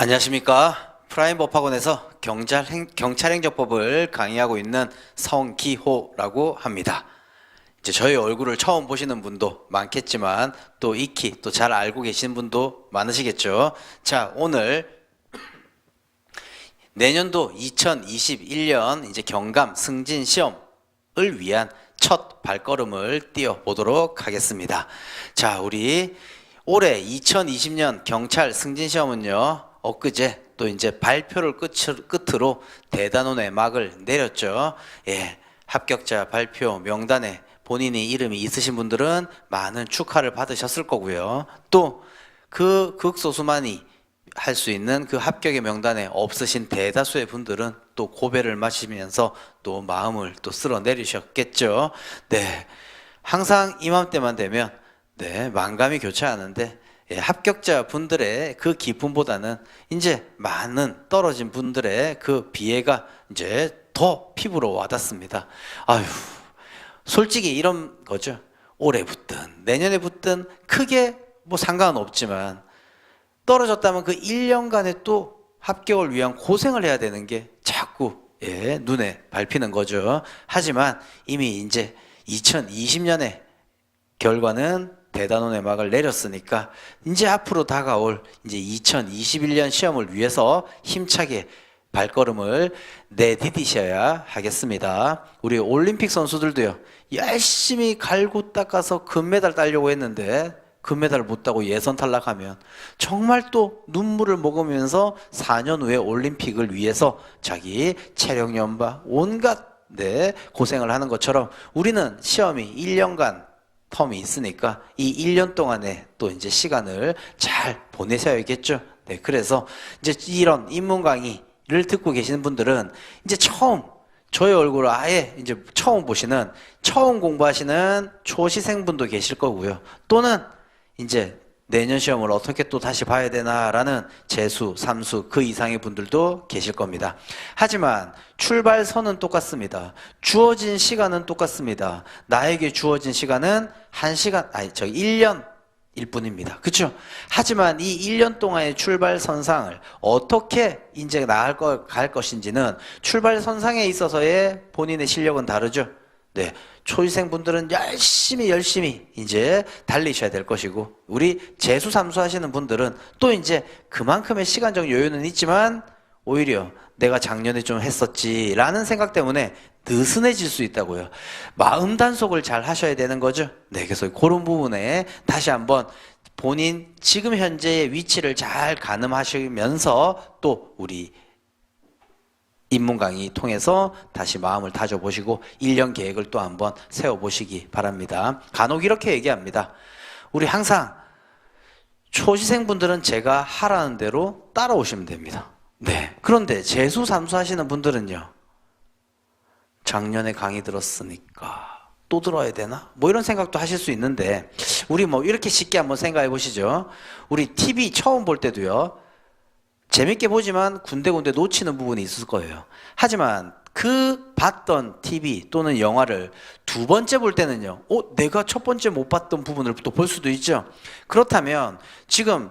안녕하십니까. 프라임법학원에서 경찰행정법을 강의하고 있는 성기호라고 합니다. 이제 저희 얼굴을 처음 보시는 분도 많겠지만 또 익히 또 잘 알고 계신 분도 많으시겠죠. 자, 오늘 내년도 2021년 이제 경감 승진 시험을 위한 첫 발걸음을 띄워 보도록 하겠습니다. 자, 우리 올해 2020년 경찰 승진 시험은요, 엊그제 또 이제 발표를 끝으로 대단원의 막을 내렸죠. 예, 합격자 발표 명단에 본인의 이름이 있으신 분들은 많은 축하를 받으셨을 거고요. 또 그 극소수만이 할 수 있는 그 합격의 명단에 없으신 대다수의 분들은 또 고배를 마시면서 또 마음을 또 쓸어내리셨겠죠. 네, 항상 이맘때만 되면 만감이 교차하는데, 예, 합격자 분들의 그 기쁨보다는 이제 많은 떨어진 분들의 그 비애가 이제 더 피부로 와닿습니다. 아유, 솔직히 이런 거죠. 올해 붙든 내년에 붙든 크게 뭐 상관은 없지만 떨어졌다면 그 1년간의 또 합격을 위한 고생을 해야 되는 게 자꾸 눈에 밟히는 거죠. 하지만 이미 이제 2020년에 결과는 대단원의 막을 내렸으니까 이제 앞으로 다가올 이제 2021년 시험을 위해서 힘차게 발걸음을 내디디셔야 하겠습니다. 우리 올림픽 선수들도요, 열심히 갈고 닦아서 금메달 따려고 했는데 금메달을 못 따고 예선 탈락하면 정말 또 눈물을 먹으면서 4년 후에 올림픽을 위해서 자기 체력 연바 온갖 고생을 하는 것처럼 우리는 시험이 1년간 텀이 있으니까 이 1년 동안에 또 이제 시간을 잘 보내셔야겠죠. 네, 그래서 이제 이런 입문 강의를 듣고 계시는 분들은 이제 처음 저의 얼굴을 아예 이제 처음 보시는, 처음 공부하시는 초시생분도 계실 거고요. 또는 이제 내년 시험을 어떻게 또 다시 봐야 되나라는 재수, 삼수 그 이상의 분들도 계실 겁니다. 하지만 출발선은 똑같습니다. 주어진 시간은 똑같습니다. 나에게 주어진 시간은 1년일 뿐입니다. 그렇죠? 하지만 이 1년 동안의 출발선상을 어떻게 이제 갈 것인지는 출발선상에 있어서의 본인의 실력은 다르죠. 네, 초시생분들은 열심히 이제 달리셔야 될 것이고, 우리 재수 삼수 하시는 분들은 또 이제 그만큼의 시간적 여유는 있지만 오히려 내가 작년에 좀 했었지 라는 생각 때문에 느슨해질 수 있다고요. 마음 단속을 잘 하셔야 되는 거죠. 네, 그래서 그런 부분에 다시 한번 본인 지금 현재의 위치를 잘 가늠하시면서 또 우리 입문 강의 통해서 다시 마음을 다져보시고 1년 계획을 또 한번 세워보시기 바랍니다. 간혹 이렇게 얘기합니다. 우리 항상 초시생분들은 제가 하라는 대로 따라오시면 됩니다. 네. 그런데 재수 삼수 하시는 분들은요, 작년에 강의 들었으니까 또 들어야 되나? 뭐 이런 생각도 하실 수 있는데, 우리 뭐 이렇게 쉽게 한번 생각해 보시죠. 우리 TV 처음 볼 때도요, 재밌게 보지만 군데군데 놓치는 부분이 있을 거예요. 하지만 그 봤던 TV 또는 영화를 두 번째 볼 때는요, 내가 첫 번째 못 봤던 부분을 또 볼 수도 있죠. 그렇다면 지금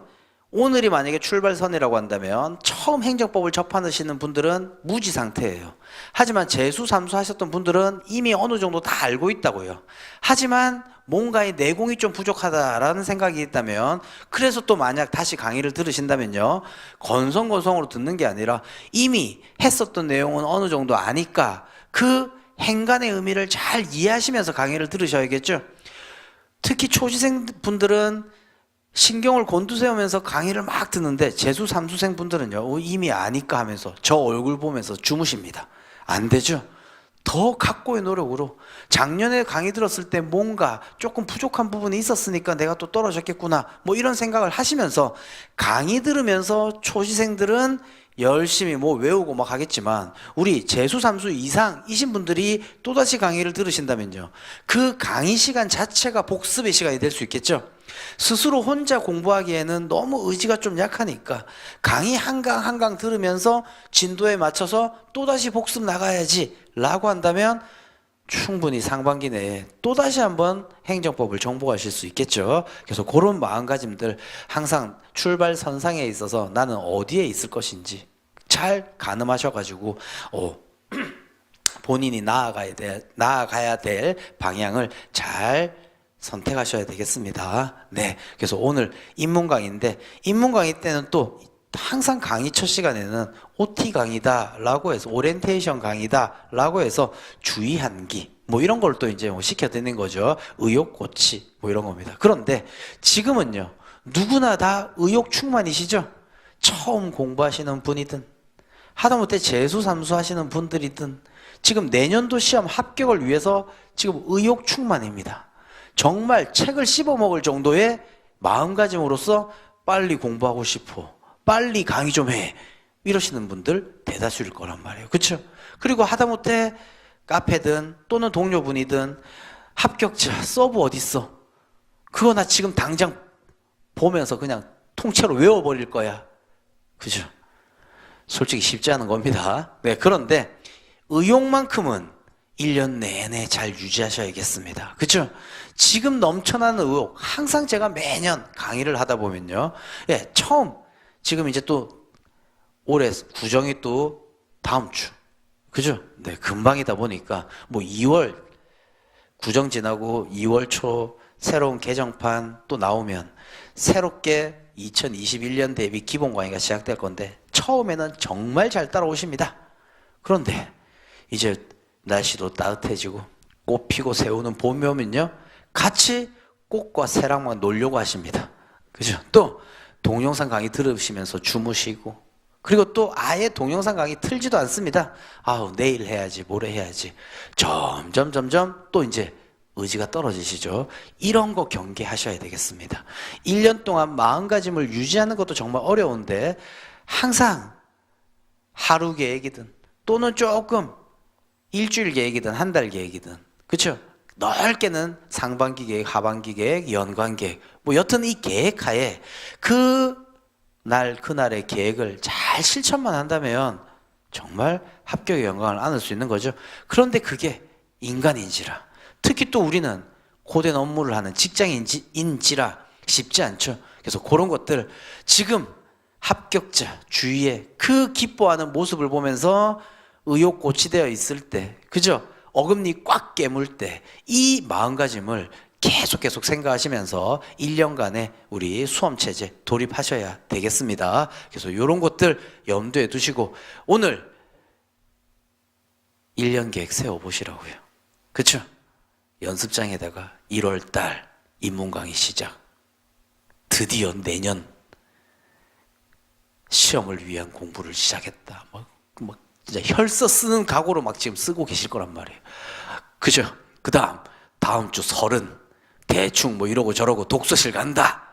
오늘이 만약에 출발선이라고 한다면 처음 행정법을 접하시는 분들은 무지 상태예요. 하지만 재수 삼수 하셨던 분들은 이미 어느 정도 다 알고 있다고요. 하지만 뭔가의 내공이 좀 부족하다라는 생각이 있다면, 그래서 또 만약 다시 강의를 들으신다면요, 건성건성으로 듣는 게 아니라 이미 했었던 내용은 어느 정도 아니까 그 행간의 의미를 잘 이해하시면서 강의를 들으셔야겠죠. 특히 초시생 분들은 신경을 곤두세우면서 강의를 막 듣는데, 재수 삼수생 분들은요, 이미 아니까 하면서 저 얼굴 보면서 주무십니다. 안 되죠. 더 각고의 노력으로 작년에 강의 들었을 때 뭔가 조금 부족한 부분이 있었으니까 내가 또 떨어졌겠구나, 뭐 이런 생각을 하시면서 강의 들으면서 초시생들은 열심히 뭐 외우고 막 하겠지만, 우리 재수 삼수 이상이신 분들이 또다시 강의를 들으신다면요, 그 강의 시간 자체가 복습의 시간이 될 수 있겠죠. 스스로 혼자 공부하기에는 너무 의지가 좀 약하니까 강의 한강 들으면서 진도에 맞춰서 또다시 복습 나가야지 라고 한다면 충분히 상반기 내에 또다시 한번 행정법을 정복하실 수 있겠죠. 그래서 그런 마음가짐들 항상 출발 선상에 있어서 나는 어디에 있을 것인지 잘 가늠하셔가지고 본인이 나아가야 될 방향을 잘 선택하셔야 되겠습니다. 네, 그래서 오늘 입문 강의인데 입문 강의 때는 또 항상 강의 첫 시간에는 OT 강의다 라고 해서 오리엔테이션 강의다 라고 해서 주의한기 뭐 이런 걸 또 이제 시켜드리는 거죠. 의욕고치 뭐 이런 겁니다. 그런데 지금은요, 누구나 다 의욕 충만이시죠? 처음 공부하시는 분이든 하다못해 재수 삼수 하시는 분들이든 지금 내년도 시험 합격을 위해서 지금 의욕 충만입니다. 정말 책을 씹어먹을 정도의 마음가짐으로써 빨리 공부하고 싶어, 빨리 강의 좀 해, 이러시는 분들 대다수일 거란 말이에요. 그렇죠? 그리고 하다못해 카페든 또는 동료분이든 합격자 서브 어딨어? 그거 나 지금 당장 보면서 그냥 통째로 외워버릴 거야. 그죠? 솔직히 쉽지 않은 겁니다. 네, 그런데 의욕만큼은 1년 내내 잘 유지하셔야겠습니다. 그렇죠? 지금 넘쳐나는 의욕, 항상 제가 매년 강의를 하다 보면요, 예, 처음 지금 이제 또 올해 구정이 또 다음 주, 그죠? 네, 금방이다 보니까 뭐 2월 구정 지나고 2월 초 새로운 개정판 또 나오면 새롭게 2021년 대비 기본 강의가 시작될 건데 처음에는 정말 잘 따라오십니다. 그런데 이제 날씨도 따뜻해지고 꽃 피고 새우는 봄이 오면요, 같이 꽃과 새랑만 놀려고 하십니다. 그죠? 또 동영상 강의 들으시면서 주무시고, 그리고 또 아예 동영상 강의 틀지도 않습니다. 아우, 내일 해야지, 모레 해야지. 점점 또 이제 의지가 떨어지시죠. 이런 거 경계하셔야 되겠습니다. 1년 동안 마음가짐을 유지하는 것도 정말 어려운데 항상 하루 계획이든 또는 조금 일주일 계획이든 한 달 계획이든, 그렇죠? 넓게는 상반기 계획, 하반기 계획, 연간 계획, 뭐 여튼 이 계획 하에 그날의 계획을 잘 실천만 한다면 정말 합격의 영광을 안을 수 있는 거죠. 그런데 그게 인간인지라, 특히 또 우리는 고된 업무를 하는 직장인지라 쉽지 않죠. 그래서 그런 것들 지금 합격자 주위에 그 기뻐하는 모습을 보면서 의욕 고취되어 있을 때, 그죠? 어금니 꽉 깨물 때 이 마음가짐을 계속 생각하시면서 1년간의 우리 수험체제 돌입하셔야 되겠습니다. 그래서 이런 것들 염두에 두시고 오늘 1년 계획 세워보시라고요. 그렇죠? 연습장에다가 1월달 입문 강의 시작, 드디어 내년 시험을 위한 공부를 시작했다, 뭐 진짜 혈서 쓰는 각오로 막 지금 쓰고 계실 거란 말이에요. 그죠? 그 다음 주 설은 대충 뭐 이러고 저러고 독서실 간다,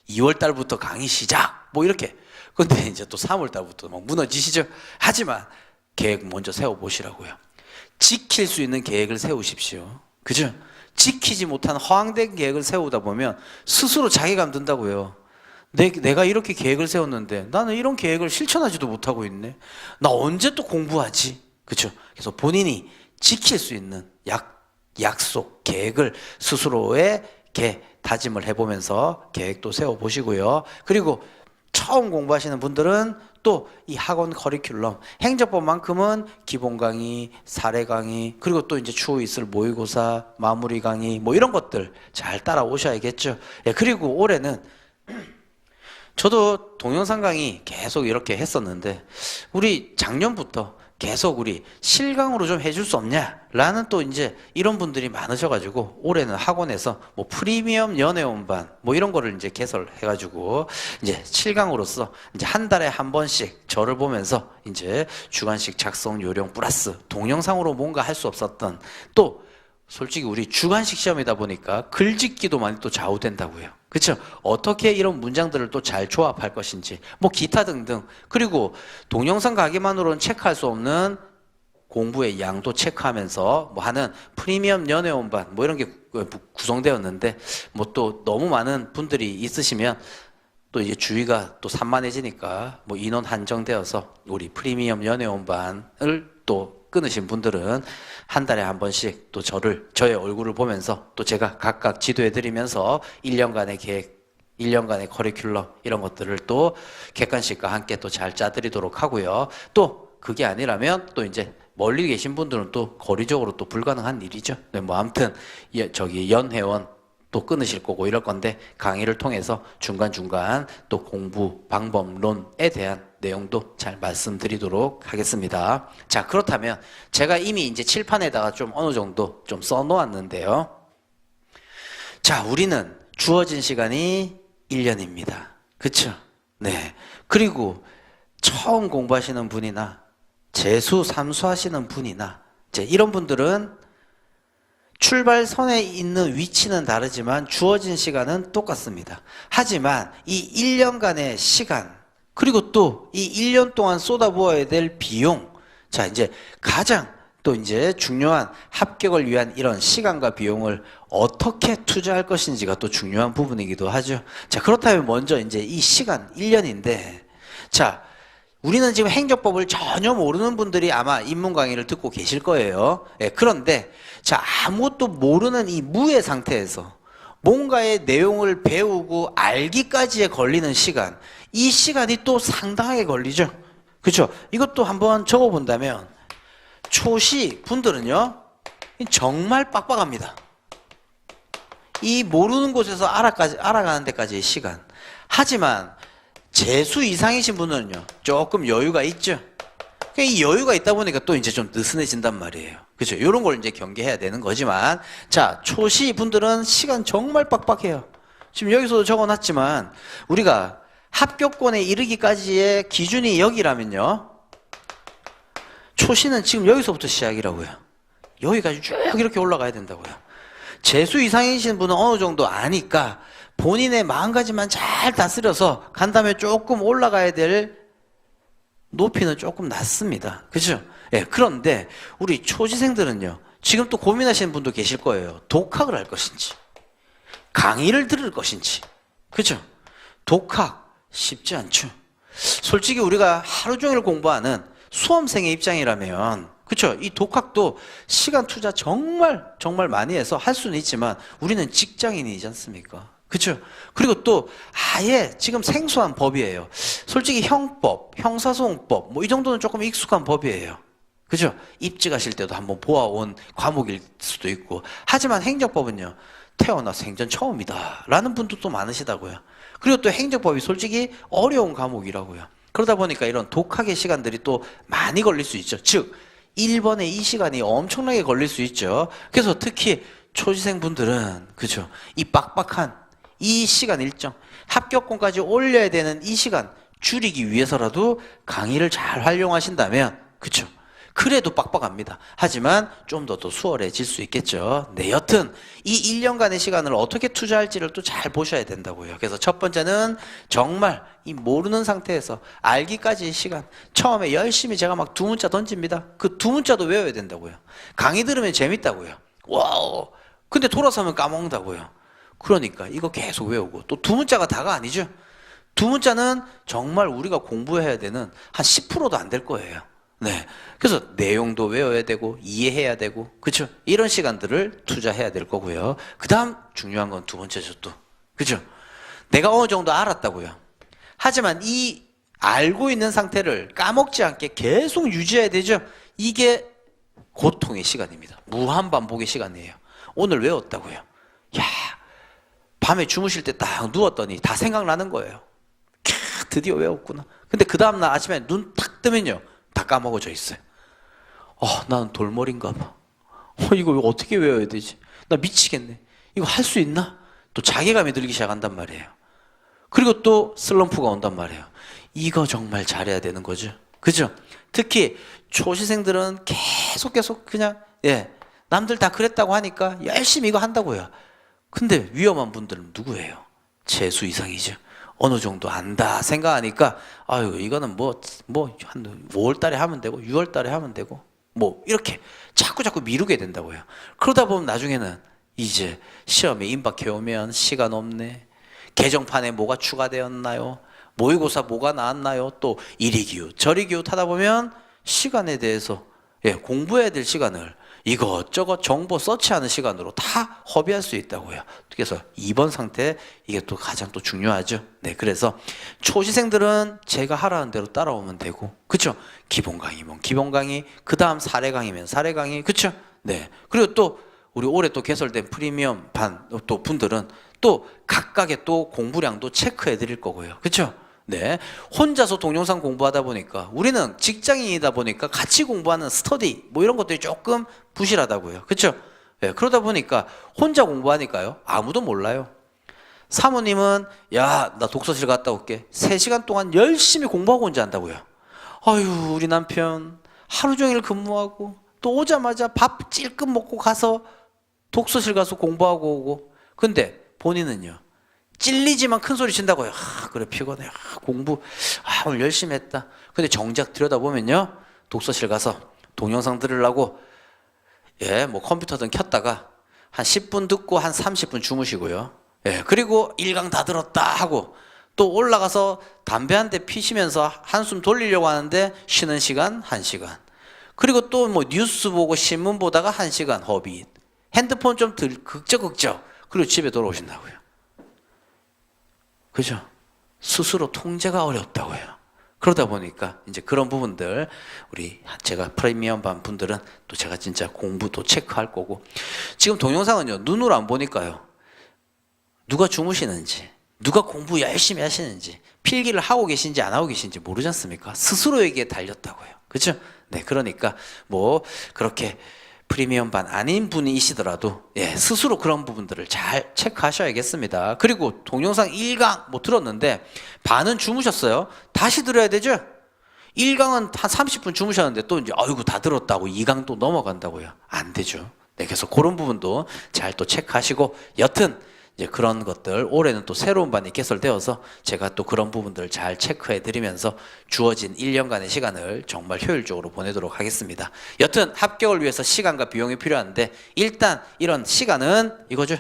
2월 달부터 강의 시작, 뭐 이렇게. 근데 이제 또 3월 달부터 막 무너지시죠? 하지만 계획 먼저 세워보시라고요. 지킬 수 있는 계획을 세우십시오. 그죠? 지키지 못한 허황된 계획을 세우다 보면 스스로 자괴감 든다고요. 내가 이렇게 계획을 세웠는데 나는 이런 계획을 실천하지도 못하고 있네. 나 언제 또 공부하지? 그렇죠? 그래서 본인이 지킬 수 있는 약속, 계획을 스스로에게 다짐을 해보면서 계획도 세워보시고요. 그리고 처음 공부하시는 분들은 또 이 학원 커리큘럼, 행정법만큼은 기본 강의, 사례 강의, 그리고 또 이제 추후 있을 모의고사, 마무리 강의, 뭐 이런 것들 잘 따라오셔야겠죠. 예, 그리고 올해는 저도 동영상 강의 계속 이렇게 했었는데 우리 작년부터 계속 우리 실강으로 좀 해줄 수 없냐? 라는 또 이제 이런 분들이 많으셔가지고 올해는 학원에서 뭐 프리미엄 연애원반 뭐 이런 거를 이제 개설해가지고 이제 실강으로서 이제 한 달에 한 번씩 저를 보면서 이제 주관식 작성 요령 플러스 동영상으로 뭔가 할 수 없었던, 또 솔직히 우리 주관식 시험이다 보니까 글짓기도 많이 또 좌우된다고요. 그렇죠? 어떻게 이런 문장들을 또 잘 조합할 것인지, 뭐 기타 등등. 그리고 동영상 가기만으로는 체크할 수 없는 공부의 양도 체크하면서 뭐 하는 프리미엄 연애원반 뭐 이런 게 구성되었는데, 뭐 또 너무 많은 분들이 있으시면 또 이제 주의가 또 산만해지니까 뭐 인원 한정되어서 우리 프리미엄 연애원반을 또 끊으신 분들은 한 달에 한 번씩 또 저의 얼굴을 보면서 또 제가 각각 지도해드리면서 1년간의 계획, 1년간의 커리큘럼 이런 것들을 또 객관식과 함께 또 잘 짜드리도록 하고요. 또 그게 아니라면 또 이제 멀리 계신 분들은 또 거리적으로 또 불가능한 일이죠. 네, 뭐 아무튼 연회원 또 끊으실 거고 이럴 건데 강의를 통해서 중간중간 또 공부 방법론에 대한 내용도 잘 말씀드리도록 하겠습니다. 자, 그렇다면 제가 이미 이제 칠판에다가 좀 어느 정도 좀 써놓았는데요. 자, 우리는 주어진 시간이 1년입니다. 그쵸? 네. 그리고 처음 공부하시는 분이나 재수, 삼수 하시는 분이나 이제 이런 분들은 출발선에 있는 위치는 다르지만 주어진 시간은 똑같습니다. 하지만 이 1년간의 시간, 그리고 또 이 1년 동안 쏟아부어야 될 비용, 자, 이제 가장 또 이제 중요한 합격을 위한 이런 시간과 비용을 어떻게 투자할 것인지가 또 중요한 부분이기도 하죠. 자, 그렇다면 먼저 이제 이 시간 1년인데, 자, 우리는 지금 행정법을 전혀 모르는 분들이 아마 입문 강의를 듣고 계실 거예요. 예, 그런데 자, 아무것도 모르는 이 무의 상태에서 뭔가의 내용을 배우고 알기까지에 걸리는 시간, 이 시간이 또 상당하게 걸리죠. 그렇죠? 이것도 한번 적어본다면 초시 분들은요 정말 빡빡합니다. 이 모르는 곳에서 알아가는 데까지의 시간. 하지만 재수 이상이신 분은요 조금 여유가 있죠. 이 여유가 있다 보니까 또 이제 좀 느슨해진단 말이에요. 그렇죠? 이런 걸 이제 경계해야 되는 거지만, 자, 초시 분들은 시간 정말 빡빡해요. 지금 여기서도 적어놨지만 우리가 합격권에 이르기까지의 기준이 여기라면요, 초시는 지금 여기서부터 시작이라고요. 여기까지 쭉 이렇게 올라가야 된다고요. 재수 이상이신 분은 어느 정도 아니까 본인의 마음가짐만 잘 다스려서 간 다음에 조금 올라가야 될 높이는 조금 낮습니다. 그죠? 예, 그런데 우리 초시생들은요, 지금 또 고민하시는 분도 계실 거예요. 독학을 할 것인지, 강의를 들을 것인지. 그죠? 독학 쉽지 않죠. 솔직히 우리가 하루 종일 공부하는 수험생의 입장이라면, 그쵸? 이 독학도 시간 투자 정말 많이 해서 할 수는 있지만 우리는 직장인이지 않습니까? 그쵸? 그리고 또 아예 지금 생소한 법이에요. 솔직히 형법, 형사소송법 뭐 이 정도는 조금 익숙한 법이에요. 그죠? 입직하실 때도 한번 보아온 과목일 수도 있고. 하지만 행정법은요, 태어나 생전 처음이다 라는 분들도 많으시다고요. 그리고 또 행정법이 솔직히 어려운 과목이라고요. 그러다 보니까 이런 독학의 시간들이 또 많이 걸릴 수 있죠. 즉 1번에 이 시간이 엄청나게 걸릴 수 있죠. 그래서 특히 초시생분들은, 그죠, 이 빡빡한 이 시간 일정, 합격권까지 올려야 되는 이 시간 줄이기 위해서라도 강의를 잘 활용하신다면, 그쵸, 그래도 빡빡합니다. 하지만 좀 더 수월해질 수 있겠죠. 네, 여튼 이 1년간의 시간을 어떻게 투자할지를 또 잘 보셔야 된다고요. 그래서 첫 번째는 정말 이 모르는 상태에서 알기까지의 시간, 처음에 열심히 제가 막 두 문자 던집니다. 그 두 문자도 외워야 된다고요. 강의 들으면 재밌다고요. 와우! 근데 돌아서면 까먹는다고요. 그러니까 이거 계속 외우고, 또 두 문자가 다가 아니죠. 두 문자는 정말 우리가 공부해야 되는 한 10%도 안 될 거예요. 네. 그래서 내용도 외워야 되고 이해해야 되고, 그렇죠? 이런 시간들을 투자해야 될 거고요. 그 다음 중요한 건 두 번째죠 또. 그죠? 내가 어느 정도 알았다고요. 하지만 이 알고 있는 상태를 까먹지 않게 계속 유지해야 되죠. 이게 고통의 시간입니다. 무한반복의 시간이에요. 오늘 외웠다고요. 야, 밤에 주무실 때 딱 누웠더니 다 생각나는 거예요. 드디어 외웠구나. 근데 그 다음날 아침에 눈 탁 뜨면요, 다 까먹어져 있어요. 나는 돌머리인가 봐. 이거 어떻게 외워야 되지? 나 미치겠네. 이거 할 수 있나? 또 자괴감이 들기 시작한단 말이에요. 그리고 또 슬럼프가 온단 말이에요. 이거 정말 잘해야 되는 거죠. 그죠? 특히 초시생들은 계속 그냥, 예, 남들 다 그랬다고 하니까 열심히 이거 한다고요. 근데 위험한 분들은 누구예요? 재수 이상이죠. 어느 정도 안다 생각하니까, 아유, 이거는 한 5월 달에 하면 되고, 6월 달에 하면 되고, 이렇게 자꾸 미루게 된다고요. 그러다 보면 나중에는 이제 시험에 임박해 오면 시간 없네. 개정판에 뭐가 추가되었나요? 모의고사 뭐가 나왔나요? 또 이리 기웃 저리 기웃 하다 보면 시간에 대해서, 예, 공부해야 될 시간을 이것저것 정보 서치하는 시간으로 다 허비할 수 있다고요. 그래서 2번 상태 이게 또 가장 또 중요하죠. 네, 그래서 초시생들은 제가 하라는 대로 따라오면 되고, 그렇죠? 기본 강의면 기본 강의, 그 다음 사례 강의면 사례 강의, 그렇죠? 네. 그리고 또 우리 올해 또 개설된 프리미엄 반 또 분들은 또 각각의 또 공부량도 체크해 드릴 거고요. 그렇죠? 네. 혼자서 동영상 공부하다 보니까 우리는 직장인이다 보니까 같이 공부하는 스터디 뭐 이런 것들이 조금 부실하다고요. 그렇죠? 네. 그러다 보니까 혼자 공부하니까요. 아무도 몰라요. 사모님은 야, 나 독서실 갔다 올게. 3시간 동안 열심히 공부하고 혼자 한다고요. 아유, 우리 남편 하루 종일 근무하고 또 오자마자 밥 찔끔 먹고 가서 독서실 가서 공부하고 오고. 근데 본인은요. 찔리지만 큰 소리 친다고요. 아, 그래 피곤해. 아, 공부 오늘 열심히 했다. 근데 정작 들여다보면요. 독서실 가서 동영상 들으려고 뭐 컴퓨터든 켰다가 한 10분 듣고 한 30분 주무시고요. 그리고 1강 다 들었다 하고 또 올라가서 담배 한 대 피시면서 한숨 돌리려고 하는데 쉬는 시간 1시간. 그리고 또 뭐 뉴스 보고 신문 보다가 1시간 허비. 핸드폰 좀 극적. 그리고 집에 돌아오신다고요. 그죠? 스스로 통제가 어렵다고요. 그러다 보니까 이제 그런 부분들 우리 제가 프리미엄 반 분들은 또 제가 진짜 공부도 체크할 거고, 지금 동영상은요 눈으로 안 보니까요 누가 주무시는지 누가 공부 열심히 하시는지 필기를 하고 계신지 안 하고 계신지 모르지 않습니까? 스스로에게 달렸다고요. 그렇죠? 네, 그러니까 뭐 그렇게 프리미엄 반 아닌 분이시더라도 스스로 그런 부분들을 잘 체크하셔야겠습니다. 그리고 동영상 1강 뭐 들었는데 반은 주무셨어요. 다시 들어야 되죠? 1강은 한 30분 주무셨는데 또 이제 아이고 다 들었다고 2강 또 넘어간다고요. 안 되죠. 네, 그래서 그런 부분도 잘 또 체크하시고, 여튼 이제 그런 것들 올해는 또 새로운 반이 개설되어서 제가 또 그런 부분들 잘 체크해 드리면서 주어진 1년간의 시간을 정말 효율적으로 보내도록 하겠습니다. 여튼 합격을 위해서 시간과 비용이 필요한데 일단 이런 시간은 이거죠.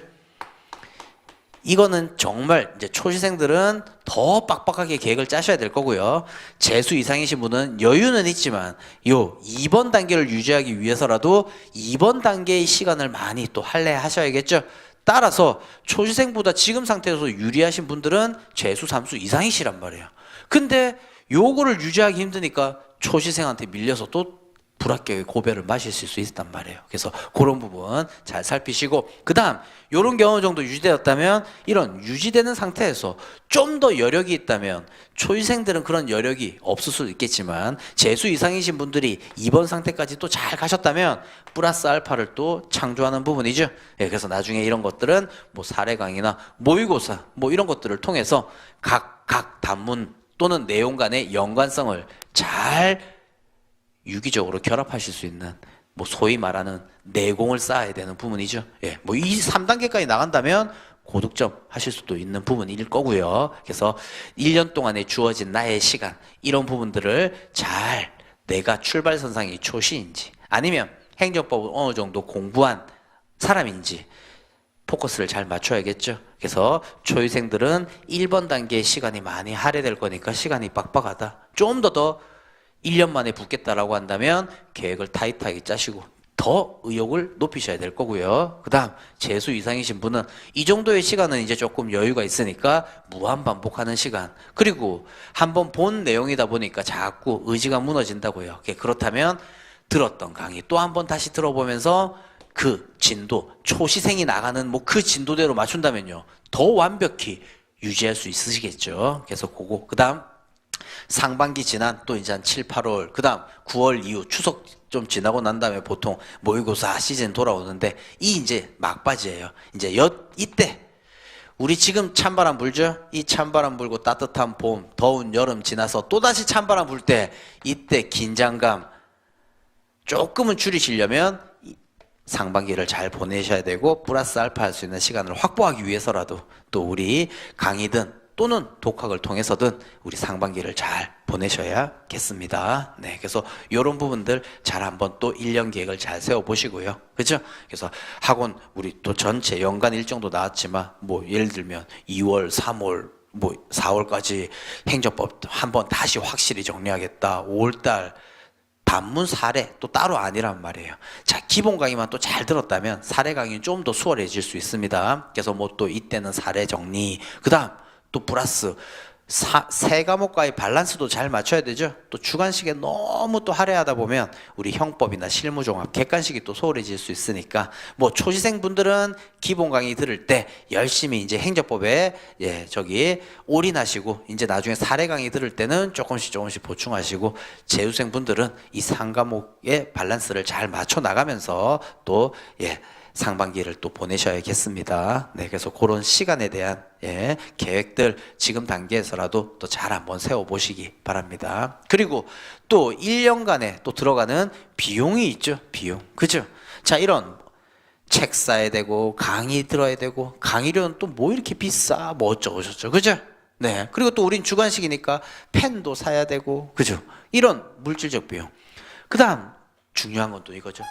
이거는 정말 이제 초시생들은 더 빡빡하게 계획을 짜셔야 될 거고요. 재수 이상이신 분은 여유는 있지만 요 2번 단계를 유지하기 위해서라도 2번 단계의 시간을 많이 또 할애하셔야겠죠. 따라서 초시생보다 지금 상태에서 유리하신 분들은 재수 3수 이상이시란 말이에요. 근데 요거를 유지하기 힘드니까 초시생한테 밀려서 또 불합격의 고배를 마실 수 있단 말이에요. 그래서 그런 부분 잘 살피시고, 그 다음 요런 게 어느 정도 유지되었다면 이런 유지되는 상태에서 좀 더 여력이 있다면, 초시생들은 그런 여력이 없을 수도 있겠지만 재수 이상이신 분들이 이번 상태까지 또 잘 가셨다면 플러스 알파를 또 창조하는 부분이죠. 그래서 나중에 이런 것들은 뭐 사례 강의나 모의고사 뭐 이런 것들을 통해서 각 단문 또는 내용 간의 연관성을 잘 유기적으로 결합하실 수 있는 뭐 소위 말하는 내공을 쌓아야 되는 부분이죠. 뭐 이 3단계까지 나간다면 고득점 하실 수도 있는 부분일 거고요. 그래서 1년 동안에 주어진 나의 시간, 이런 부분들을 잘 내가 출발선상이 초시인지 아니면 행정법을 어느 정도 공부한 사람인지 포커스를 잘 맞춰야겠죠. 그래서 초유생들은 1번 단계의 시간이 많이 할애될 거니까 시간이 빡빡하다. 좀 더 1년 만에 붙겠다라고 한다면 계획을 타이트하게 짜시고 더 의욕을 높이셔야 될 거고요. 그 다음 재수 이상이신 분은 이 정도의 시간은 이제 조금 여유가 있으니까 무한 반복하는 시간, 그리고 한번 본 내용이다 보니까 자꾸 의지가 무너진다고요. 그렇다면 들었던 강의 또 한 번 다시 들어보면서 그 진도, 초시생이 나가는 뭐 그 진도대로 맞춘다면요 더 완벽히 유지할 수 있으시겠죠. 그래서 그거, 그 다음 상반기 지난 또 이제 한 7, 8월, 그 다음 9월 이후 추석 좀 지나고 난 다음에 보통 모의고사 시즌 돌아오는데 이 이제 막바지예요. 이제 이때 우리 지금 찬바람 불죠? 이 찬바람 불고 따뜻한 봄, 더운 여름 지나서 또다시 찬바람 불 때 이때 긴장감 조금은 줄이시려면 상반기를 잘 보내셔야 되고 플러스 알파 할 수 있는 시간을 확보하기 위해서라도 또 우리 강의든 또는 독학을 통해서든 우리 상반기를 잘 보내셔야겠습니다. 네, 그래서 이런 부분들 잘 한번 또 1년 계획을 잘 세워보시고요. 그죠? 그래서 학원 우리 또 전체 연간 일정도 나왔지만 뭐 예를 들면 2월, 3월, 뭐 4월까지 행정법 한번 다시 확실히 정리하겠다. 5월달 단문 사례 또 따로 아니란 말이에요. 자, 기본 강의만 또 잘 들었다면 사례 강의는 좀 더 수월해질 수 있습니다. 그래서 뭐 또 이때는 사례 정리, 그 다음 또 플러스 세 과목과의 밸런스도 잘 맞춰야 되죠. 또 주관식에 너무 또 할애하다 보면 우리 형법이나 실무종합, 객관식이 또 소홀해질 수 있으니까 뭐 초시생 분들은 기본 강의 들을 때 열심히 이제 행정법에 올인하시고 이제 나중에 사례 강의 들을 때는 조금씩 보충하시고 재수생 분들은 이 3과목의 밸런스를 잘 맞춰 나가면서 또 상반기를 또 보내셔야겠습니다. 네, 그래서 그런 시간에 대한 계획들 지금 단계에서라도 또 잘 한번 세워보시기 바랍니다. 그리고 또 1년간에 또 들어가는 비용이 있죠. 비용. 그죠? 자, 이런 책 사야 되고 강의 들어야 되고 강의료는 또 뭐 이렇게 비싸 뭐 어쩌고 저쩌고 그죠? 네. 그리고 또 우린 주관식이니까 펜도 사야 되고 그죠? 이런 물질적 비용. 그 다음 중요한 건 또 이거죠.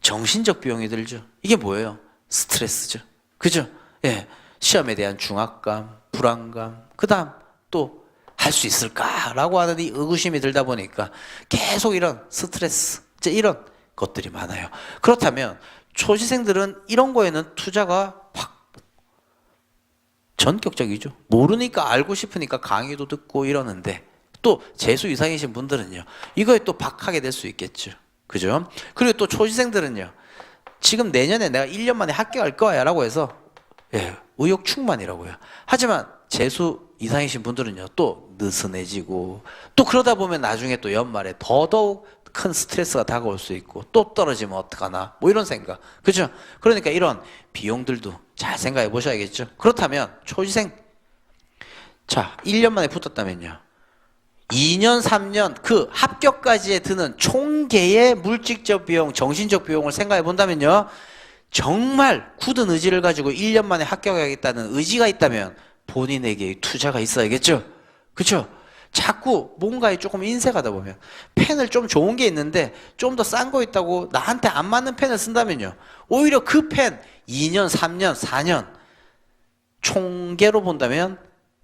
정신적 비용이 들죠. 이게 뭐예요? 스트레스죠. 그죠? 예. 시험에 대한 중압감, 불안감, 그 다음 또 할 수 있을까라고 하는 이 의구심이 들다 보니까 계속 이런 스트레스, 이제 이런 것들이 많아요. 그렇다면 초시생들은 이런 거에는 투자가 확 전격적이죠. 모르니까 알고 싶으니까 강의도 듣고 이러는데 또 재수 이상이신 분들은요. 이거에 또 박하게 될 수 있겠죠. 그죠? 그리고 또 초시생들은요. 지금 내년에 내가 1년 만에 합격할 거야 라고 해서 의욕 충만이라고요. 하지만 재수 이상이신 분들은요. 또 느슨해지고 또 그러다 보면 나중에 또 연말에 더더욱 큰 스트레스가 다가올 수 있고 또 떨어지면 어떡하나 뭐 이런 생각. 그죠? 그러니까 이런 비용들도 잘 생각해 보셔야겠죠. 그렇다면 초시생 자 1년 만에 붙었다면요. 2년, 3년 그 합격까지에 드는 총계의 물질적 비용, 정신적 비용을 생각해 본다면요. 정말 굳은 의지를 가지고 1년 만에 합격하겠다는 의지가 있다면 본인에게 투자가 있어야겠죠. 그렇죠? 자꾸 뭔가에 조금 인색하다 보면 펜을 좀 좋은 게 있는데 좀 더 싼 거 있다고 나한테 안 맞는 펜을 쓴다면요. 오히려 그 펜 2년, 3년, 4년 총계로 본다면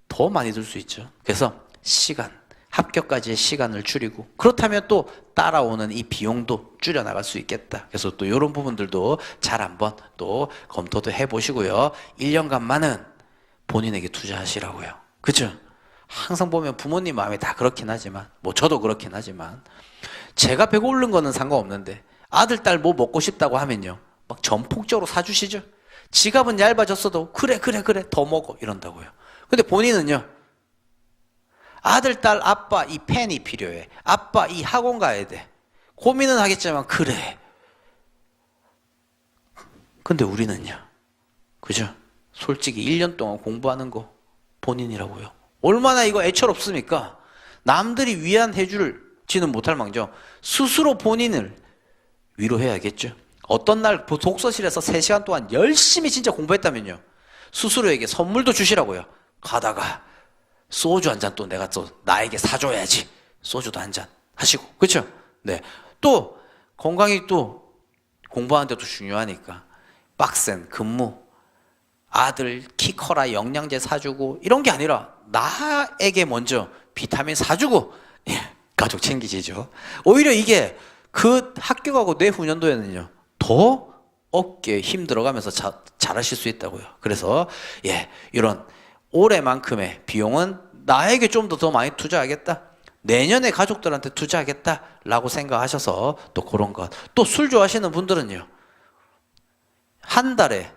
더 많이 들 수 있죠. 그래서 시간 합격까지의 시간을 줄이고 그렇다면 또 따라오는 이 비용도 줄여나갈 수 있겠다. 그래서 또 이런 부분들도 잘 한번 또 검토도 해보시고요. 1년간만은 본인에게 투자하시라고요. 그죠? 항상 보면 부모님 마음이 다 그렇긴 하지만 뭐 저도 그렇긴 하지만 제가 배가 오른 거는 상관없는데 아들, 딸 뭐 먹고 싶다고 하면요. 막 전폭적으로 사주시죠. 지갑은 얇아졌어도 그래 더 먹어 이런다고요. 근데 본인은요. 아들, 딸, 아빠 이 펜이 필요해. 아빠 이 학원 가야 돼. 고민은 하겠지만 그래. 근데 우리는요. 그죠? 솔직히 1년 동안 공부하는 거 본인이라고요. 얼마나 이거 애철없습니까? 남들이 위안해 줄지는 못할 망정 스스로 본인을 위로해야겠죠. 어떤 날 독서실에서 3시간 동안 열심히 진짜 공부했다면요. 스스로에게 선물도 주시라고요. 가다가 소주 한 잔 또 내가 또 나에게 사줘야지. 소주도 한 잔 하시고. 그렇죠? 네. 또 건강이 또 공부하는 데도 중요하니까 빡센 근무 아들 키 커라 영양제 사주고 이런 게 아니라 나에게 먼저 비타민 사주고 가족 챙기시죠. 오히려 이게 그 학교 가고 내후년도에는요. 더 어깨에 힘 들어가면서 잘하실 수 있다고요. 그래서 이런 올해만큼의 비용은 나에게 좀 더 많이 투자하겠다. 내년에 가족들한테 투자하겠다라고 생각하셔서 또 그런 것. 또 술 좋아하시는 분들은요. 한 달에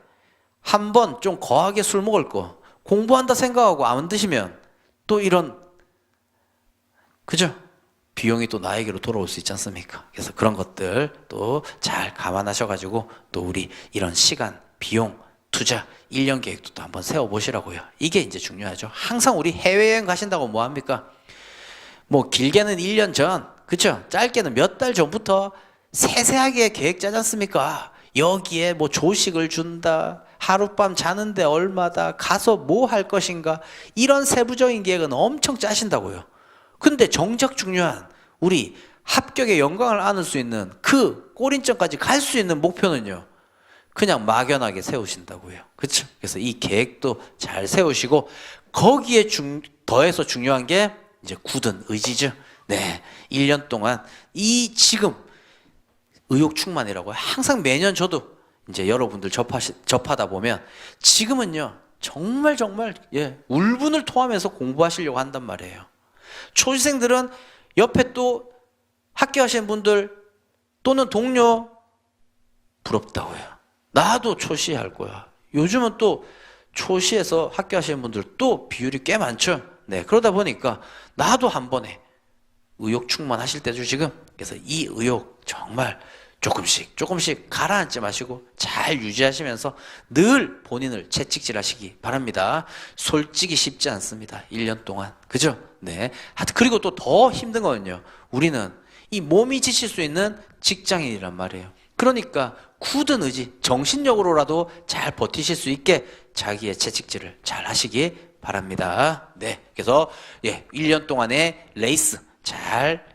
한 번 좀 거하게 술 먹을 거 공부한다 생각하고 안 드시면 또 이런 그죠? 비용이 또 나에게로 돌아올 수 있지 않습니까? 그래서 그런 것들 또 잘 감안하셔가지고 또 우리 이런 시간, 비용, 투자 1년 계획도 또 한번 세워보시라고요. 이게 이제 중요하죠. 항상 우리 해외여행 가신다고 뭐 합니까? 뭐 길게는 1년 전, 그쵸? 짧게는 몇 달 전부터 세세하게 계획 짜지 않습니까? 여기에 뭐 조식을 준다, 하룻밤 자는데 얼마다, 가서 뭐 할 것인가, 이런 세부적인 계획은 엄청 짜신다고요. 근데 정작 중요한 우리 합격의 영광을 안을 수 있는 그 꼬린점까지 갈 수 있는 목표는요. 그냥 막연하게 세우신다고요. 그렇죠? 그래서 이 계획도 잘 세우시고 거기에 더해서 중요한 게 이제 굳은 의지죠. 네, 1년 동안 이 지금 의욕 충만이라고 항상 매년 저도 이제 여러분들 접하다 보면 지금은요 정말 울분을 토하면서 공부하시려고 한단 말이에요. 초시생들은 옆에 또 학교 하시는 분들 또는 동료 부럽다고요. 나도 초시할 거야. 요즘은 또 초시에서 학교 하시는 분들 또 비율이 꽤 많죠. 네, 그러다 보니까 나도 한 번에 의욕 충만하실 때죠 지금. 그래서 이 의욕 정말 조금씩 가라앉지 마시고 잘 유지하시면서 늘 본인을 채찍질하시기 바랍니다. 솔직히 쉽지 않습니다. 1년 동안. 그죠? 네. 그리고 또 더 힘든 거는요. 우리는 이 몸이 지칠 수 있는 직장인이란 말이에요. 그러니까 굳은 의지, 정신력으로라도 잘 버티실 수 있게 자기의 채찍질을 잘 하시기 바랍니다. 네. 그래서 1년 동안의 레이스 잘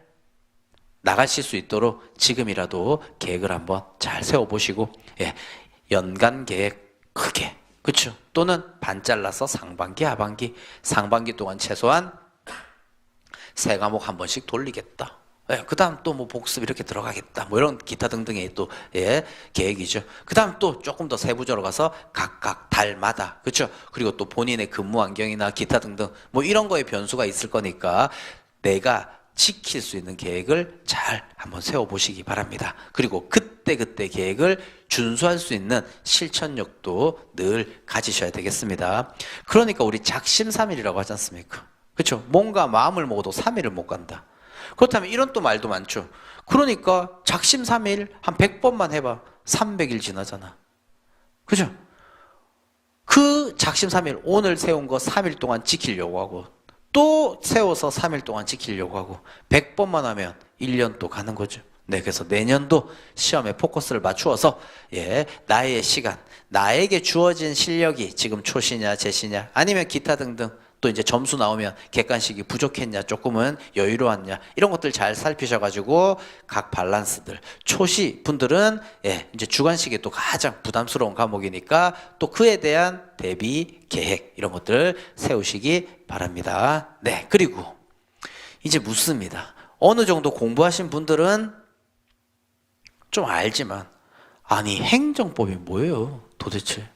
나가실 수 있도록 지금이라도 계획을 한번 잘 세워보시고 연간 계획 크게 그렇죠? 또는 반 잘라서 상반기 상반기 동안 최소한 3과목 한 번씩 돌리겠다. 그 다음 또 뭐 복습 이렇게 들어가겠다. 뭐 이런 기타 등등의 또 계획이죠. 그 다음 또 조금 더 세부적으로 가서 각각 달마다 그렇죠? 그리고 또 본인의 근무 환경이나 기타 등등 뭐 이런 거에 변수가 있을 거니까 내가 지킬 수 있는 계획을 잘 한번 세워보시기 바랍니다. 그리고 그때 계획을 준수할 수 있는 실천력도 늘 가지셔야 되겠습니다. 그러니까 우리 작심삼일이라고 하지 않습니까? 그렇죠? 뭔가 마음을 먹어도 3일을 못 간다. 그렇다면 이런 또 말도 많죠. 그러니까 작심삼일 한 100번만 해봐. 300일 지나잖아. 그죠? 그 작심삼일 오늘 세운 거 3일 동안 지키려고 하고 또 세워서 3일 동안 지키려고 하고 100번만 하면 1년 또 가는 거죠. 네, 그래서 내년도 시험에 포커스를 맞추어서 나의 시간, 나에게 주어진 실력이 지금 초시냐 재시냐 아니면 기타 등등 또 이제 점수 나오면 객관식이 부족했냐 조금은 여유로웠냐 이런 것들 잘 살피셔가지고 각 밸런스들 초시 분들은 이제 주관식이 또 가장 부담스러운 과목이니까 또 그에 대한 대비 계획 이런 것들 세우시기 바랍니다. 네, 그리고 이제 묻습니다. 어느 정도 공부하신 분들은 좀 알지만 아니 행정법이 뭐예요 도대체?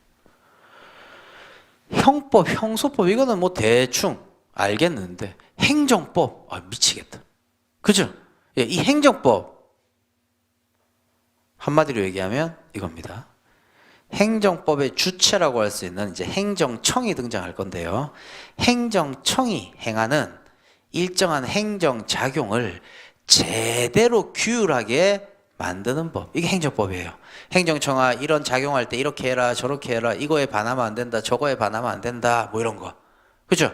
형법, 형소법 이거는 뭐 대충 알겠는데 행정법 미치겠다. 그죠? 이 행정법 한마디로 얘기하면 이겁니다. 행정법의 주체라고 할 수 있는 이제 행정청이 등장할 건데요. 행정청이 행하는 일정한 행정작용을 제대로 규율하게 만드는 법. 이게 행정법이에요. 행정청아 이런 작용할 때 이렇게 해라 저렇게 해라 이거에 반하면 안 된다 저거에 반하면 안 된다 뭐 이런 거. 그죠?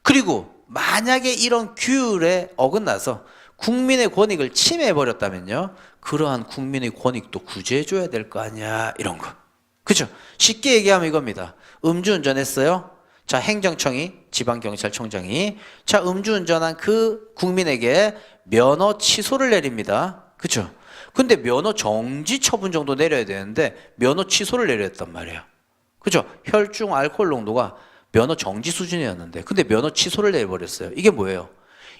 그리고 만약에 이런 규율에 어긋나서 국민의 권익을 침해해버렸다면요. 그러한 국민의 권익도 구제해줘야 될 거 아니야 이런 거. 그죠? 쉽게 얘기하면 이겁니다. 음주운전했어요. 자, 행정청이 지방경찰청장이 자 음주운전한 그 국민에게 면허 취소를 내립니다. 그죠? 근데 면허 정지 처분 정도 내려야 되는데 면허 취소를 내렸단 말이에요. 그죠? 혈중 알코올 농도가 면허 정지 수준이었는데 근데 면허 취소를 내버렸어요. 이게 뭐예요?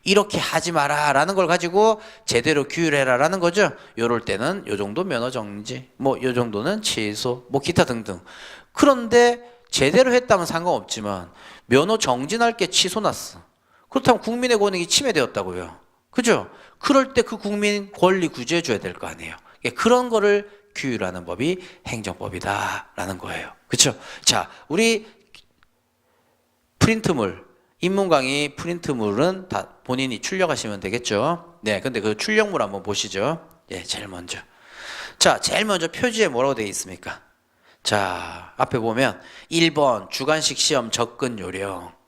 이렇게 하지 마라 라는 걸 가지고 제대로 규율해라 라는 거죠. 요럴 때는 요 정도 면허 정지 뭐 요 정도는 취소 뭐 기타 등등. 그런데 제대로 했다면 상관없지만 면허 정지 날 게 취소 났어. 그렇다면 국민의 권익이 침해되었다고요. 그죠? 그럴 때 그 국민 권리 구제해 줘야 될 거 아니에요. 그런 거를 규율하는 법이 행정법이다라는 거예요. 그렇죠? 자, 우리 프린트물, 인문 강의 프린트물은 다 본인이 출력하시면 되겠죠? 네, 근데 그 출력물 한번 보시죠. 제일 먼저. 자, 제일 먼저 표지에 뭐라고 되어 있습니까? 자, 앞에 보면 1번 주관식 시험 접근 요령.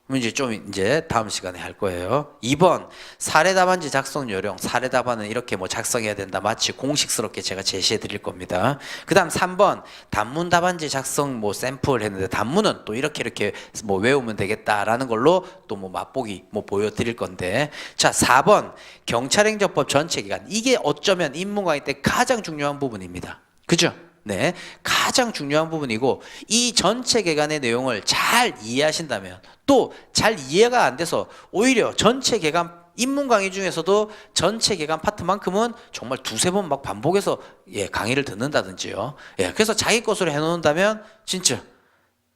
이제 다음 시간에 할 거예요. 2번 사례 답안지 작성 요령. 사례 답안은 이렇게 뭐 작성해야 된다. 마치 공식스럽게 제가 제시해 드릴 겁니다. 그 다음 3번 단문 답안지 작성 뭐 샘플 했는데 단문은 또 이렇게 뭐 외우면 되겠다라는 걸로 또 뭐 맛보기 뭐 보여드릴 건데 자 4번 경찰행정법 전체 기간. 이게 어쩌면 인문강의 때 가장 중요한 부분입니다. 그죠? 네, 가장 중요한 부분이고 이 전체 개간의 내용을 잘 이해하신다면 또 잘 이해가 안 돼서 오히려 전체 개간 입문 강의 중에서도 전체 개관 파트만큼은 정말 두세 번 막 반복해서 강의를 듣는다든지요. 그래서 자기 것으로 해놓는다면 진짜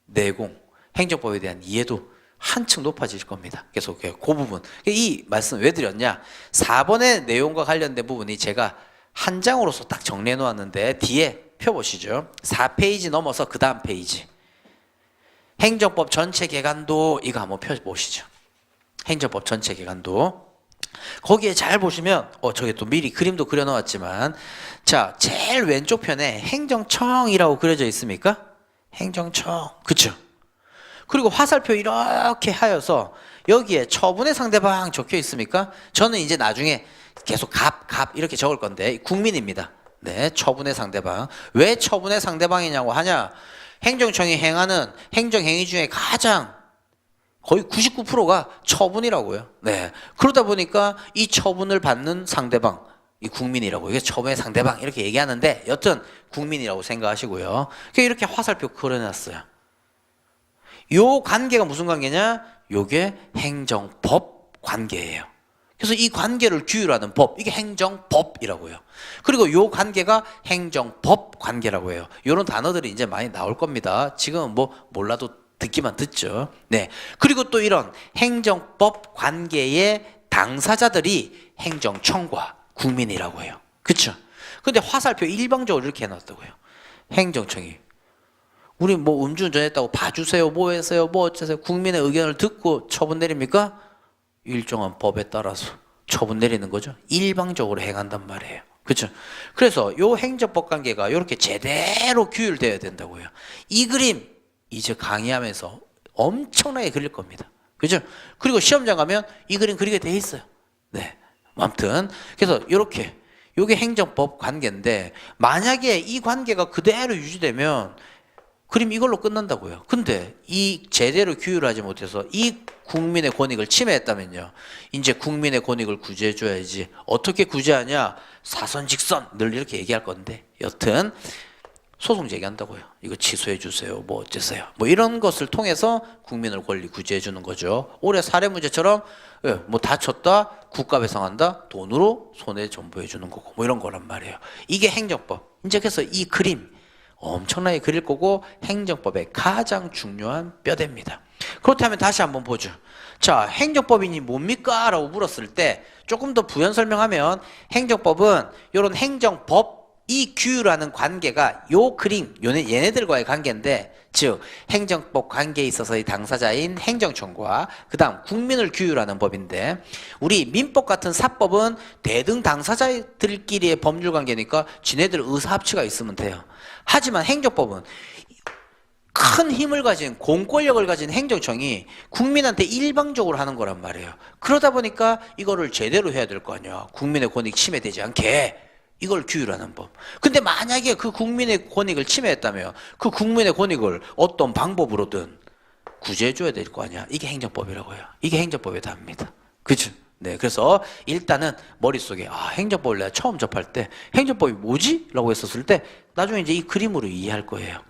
내공, 행정법에 대한 이해도 한층 높아질 겁니다. 그래서 그 부분, 이 말씀 왜 드렸냐? 4번의 내용과 관련된 부분이 제가 한 장으로서 딱 정리해 놓았는데 뒤에 펴보시죠. 4페이지 넘어서 그 다음 페이지. 행정법 전체 개관도 이거 한번 펴보시죠. 행정법 전체 개관도. 거기에 잘 보시면 저기 또 미리 그림도 그려놓았지만 자, 제일 왼쪽 편에 행정청이라고 그려져 있습니까? 행정청. 그쵸? 그리고 화살표 이렇게 하여서 여기에 처분의 상대방 적혀 있습니까? 저는 이제 나중에 계속 갑 이렇게 적을 건데 국민입니다. 네, 처분의 상대방. 왜 처분의 상대방이냐고 하냐? 행정청이 행하는 행정행위 중에 가장 거의 99%가 처분이라고요. 네, 그러다 보니까 이 처분을 받는 상대방, 이 국민이라고, 이게 처분의 상대방 이렇게 얘기하는데 여튼 국민이라고 생각하시고요. 이렇게 화살표 그려놨어요. 요 관계가 무슨 관계냐? 요게 행정법 관계예요. 그래서 이 관계를 규율하는 법, 이게 행정법이라고요. 그리고 요 관계가 행정법 관계라고 해요. 요런 단어들이 이제 많이 나올 겁니다. 지금은 뭐 몰라도 듣기만 듣죠. 네. 그리고 또 이런 행정법 관계의 당사자들이 행정청과 국민이라고 해요. 그쵸? 근데 화살표 일방적으로 이렇게 해놨다고요. 행정청이. 우리 뭐 음주운전 했다고 봐주세요, 뭐 했어요, 뭐 어쩌세요. 국민의 의견을 듣고 처분 내립니까? 일정한 법에 따라서 처분 내리는 거죠. 일방적으로 행한단 말이에요. 그렇죠? 그래서 요 행정법 관계가 이렇게 제대로 규율되어야 된다고요. 이 그림 이제 강의하면서 엄청나게 그릴 겁니다. 그렇죠? 그리고 시험장 가면 이 그림 그리게 돼 있어요. 네. 아무튼 그래서 이렇게 요게 행정법 관계인데 만약에 이 관계가 그대로 유지되면 그림 이걸로 끝난다고요. 근데 이 제대로 규율하지 못해서 이 국민의 권익을 침해했다면요. 이제 국민의 권익을 구제해줘야지. 어떻게 구제하냐? 사선직선 늘 이렇게 얘기할 건데 여튼 소송 제기한다고요. 이거 취소해주세요. 뭐 어째서요. 뭐 이런 것을 통해서 국민의 권리 구제해주는 거죠. 올해 사례 문제처럼 뭐 다쳤다 국가배상한다 돈으로 손해전부해주는 거고 뭐 이런 거란 말이에요. 이게 행정법. 이제 그래서 이 그림 엄청나게 그릴 거고 행정법의 가장 중요한 뼈대입니다. 그렇다면 다시 한번 보죠. 자, 행정법이니 뭡니까? 라고 물었을 때 조금 더 부연 설명하면 행정법은 이런 행정법 이 규율하는 관계가 요 그림, 얘네들과의 관계인데 즉 행정법 관계에 있어서의 당사자인 행정청과 그 다음 국민을 규율하는 법인데 우리 민법 같은 사법은 대등 당사자들끼리의 법률 관계니까 지네들 의사합치가 있으면 돼요. 하지만 행정법은 큰 힘을 가진 공권력을 가진 행정청이 국민한테 일방적으로 하는 거란 말이에요. 그러다 보니까 이거를 제대로 해야 될 거 아니야. 국민의 권익 침해되지 않게 이걸 규율하는 법. 근데 만약에 그 국민의 권익을 침해했다면 그 국민의 권익을 어떤 방법으로든 구제해줘야 될 거 아니야. 이게 행정법이라고 해요. 이게 행정법의 답입니다. 그죠? 네, 그래서 일단은 머릿속에 행정법을 내가 처음 접할 때 행정법이 뭐지? 라고 했었을 때 나중에 이제 이 그림으로 이해할 거예요.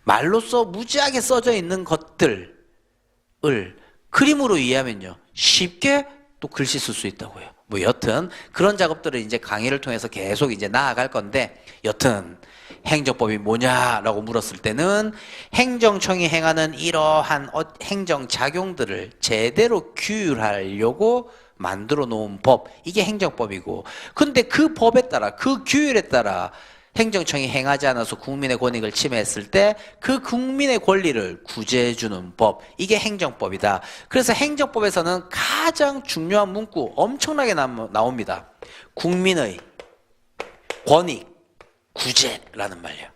말로써 무지하게 써져 있는 것들을 그림으로 이해하면요 쉽게 또 글씨 쓸 수 있다고요. 뭐 여튼 그런 작업들을 이제 강의를 통해서 계속 이제 나아갈 건데 여튼 행정법이 뭐냐라고 물었을 때는 행정청이 행하는 이러한 행정작용들을 제대로 규율하려고 만들어 놓은 법, 이게 행정법이고 근데 그 법에 따라 그 규율에 따라 행정청이 행하지 않아서 국민의 권익을 침해했을 때 그 국민의 권리를 구제해주는 법, 이게 행정법이다. 그래서 행정법에서는 가장 중요한 문구 엄청나게 나옵니다. 국민의 권익 구제라는 말이에요.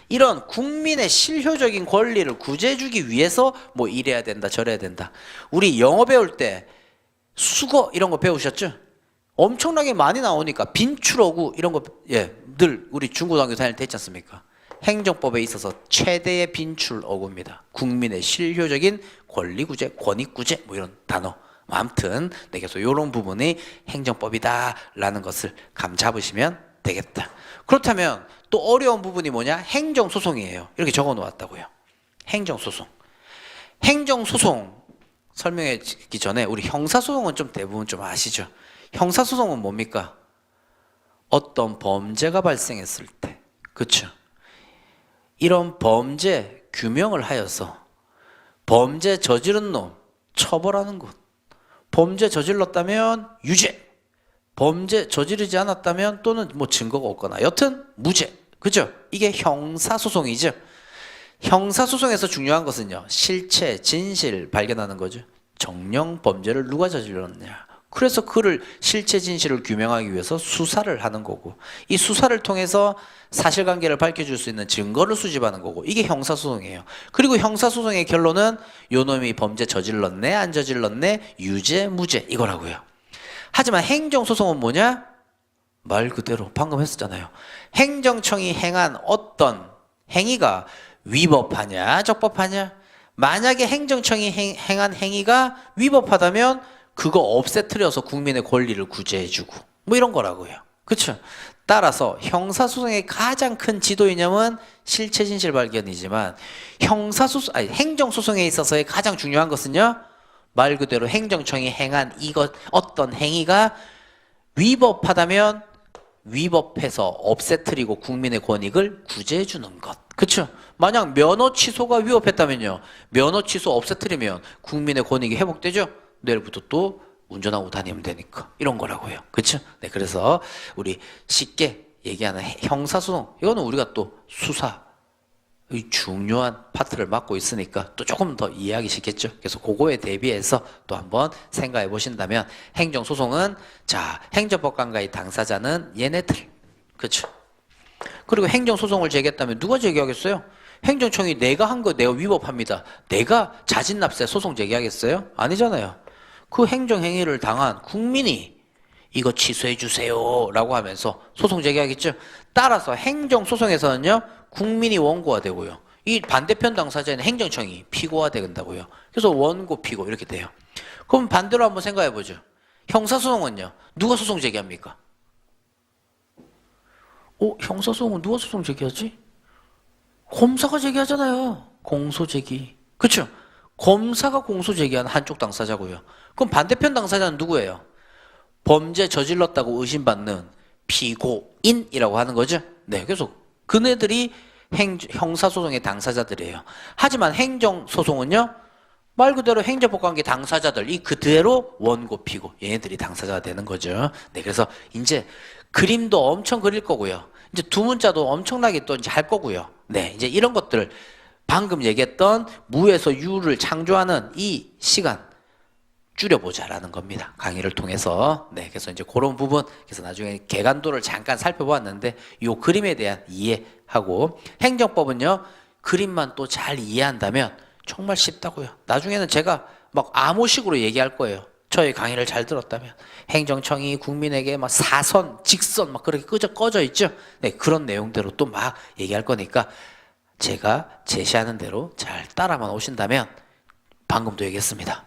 이런 국민의 실효적인 권리를 구제해주기 위해서 뭐 이래야 된다 저래야 된다. 우리 영어 배울 때 수거 이런 거 배우셨죠? 엄청나게 많이 나오니까 빈출어구 이런 거 늘 우리 중고등학교 다닐 때 했지 않습니까? 행정법에 있어서 최대의 빈출어구입니다. 국민의 실효적인 권리구제, 권익구제 뭐 이런 단어. 아무튼 그래서 이런 부분이 행정법이다라는 것을 감 잡으시면 되겠다. 그렇다면 또 어려운 부분이 뭐냐? 행정소송이에요. 이렇게 적어 놓았다고요. 행정소송. 행정소송 설명하기 전에 우리 형사소송은 좀 대부분 좀 아시죠? 형사소송은 뭡니까? 어떤 범죄가 발생했을 때, 그렇죠? 이런 범죄 규명을 하여서 범죄 저지른 놈 처벌하는 것, 범죄 저질렀다면 유죄, 범죄 저지르지 않았다면 또는 뭐 증거가 없거나 여튼 무죄, 그죠? 이게 형사소송이죠. 형사소송에서 중요한 것은요, 실체, 진실 발견하는 거죠. 정령 범죄를 누가 저질렀냐. 그래서 그를 실체, 진실을 규명하기 위해서 수사를 하는 거고, 이 수사를 통해서 사실관계를 밝혀줄 수 있는 증거를 수집하는 거고, 이게 형사소송이에요. 그리고 형사소송의 결론은 요 놈이 범죄 저질렀네, 안 저질렀네, 유죄, 무죄 이거라고요. 하지만 행정소송은 뭐냐? 말 그대로 방금 했었잖아요. 행정청이 행한 어떤 행위가 위법하냐 적법하냐. 만약에 행정청이 행한 행위가 위법하다면 그거 없애트려서 국민의 권리를 구제해주고 뭐 이런 거라고요. 그렇죠? 따라서 형사소송의 가장 큰 지도 이념은 실체 진실 발견이지만 행정소송에 있어서의 가장 중요한 것은요, 말 그대로 행정청이 행한 이것 어떤 행위가 위법하다면 위법해서 없애트리고 국민의 권익을 구제해주는 것. 그렇죠? 만약 면허 취소가 위법했다면요, 면허 취소 없애트리면 국민의 권익이 회복되죠? 내일부터 또 운전하고 다니면 되니까 이런 거라고요. 그렇죠? 네, 그래서 우리 쉽게 얘기하는 형사소송, 이거는 우리가 또 수사 이 중요한 파트를 맡고 있으니까 또 조금 더 이해하기 쉽겠죠. 그래서 그거에 대비해서 또 한번 생각해 보신다면, 행정소송은 자, 행정법관과의 당사자는 얘네들, 그렇죠? 그리고 행정소송을 제기했다면 누가 제기하겠어요? 행정청이 내가 한 거 내가 위법합니다, 내가 자진납세 소송 제기하겠어요? 아니잖아요. 그 행정행위를 당한 국민이 이거 취소해 주세요 라고 하면서 소송 제기하겠죠. 따라서 행정소송에서는요, 국민이 원고가 되고요, 이 반대편 당사자는 행정청이 피고가 된다고요. 그래서 원고 피고 이렇게 돼요. 그럼 반대로 한번 생각해 보죠. 형사소송은요, 누가 소송 제기합니까? 형사소송은 누가 소송 제기하지? 검사가 제기하잖아요. 공소제기. 그렇죠? 검사가 공소제기하는 한쪽 당사자고요. 그럼 반대편 당사자는 누구예요? 범죄 저질렀다고 의심받는 피고인이라고 하는 거죠. 네, 그래서 그네들이 형사소송의 당사자들이에요. 하지만 행정소송은요, 말 그대로 행정법관계 당사자들, 이 그대로 원고 피고 얘네들이 당사자가 되는 거죠. 네, 그래서 이제 그림도 엄청 그릴 거고요. 이제 두 문자도 엄청나게 또 이제 할 거고요. 네, 이제 이런 것들 방금 얘기했던 무에서 유를 창조하는 이 시간 줄여보자라는 겁니다. 강의를 통해서. 네, 그래서 이제 그런 부분, 그래서 나중에 개간도를 잠깐 살펴보았는데 이 그림에 대한 이해하고, 행정법은요, 그림만 또 잘 이해한다면 정말 쉽다고요. 나중에는 제가 막 암호식으로 얘기할 거예요. 저희 강의를 잘 들었다면 행정청이 국민에게 막 사선, 직선 막 그렇게 꺼져 있죠. 네, 그런 내용대로 또 막 얘기할 거니까 제가 제시하는 대로 잘 따라만 오신다면, 방금도 얘기했습니다,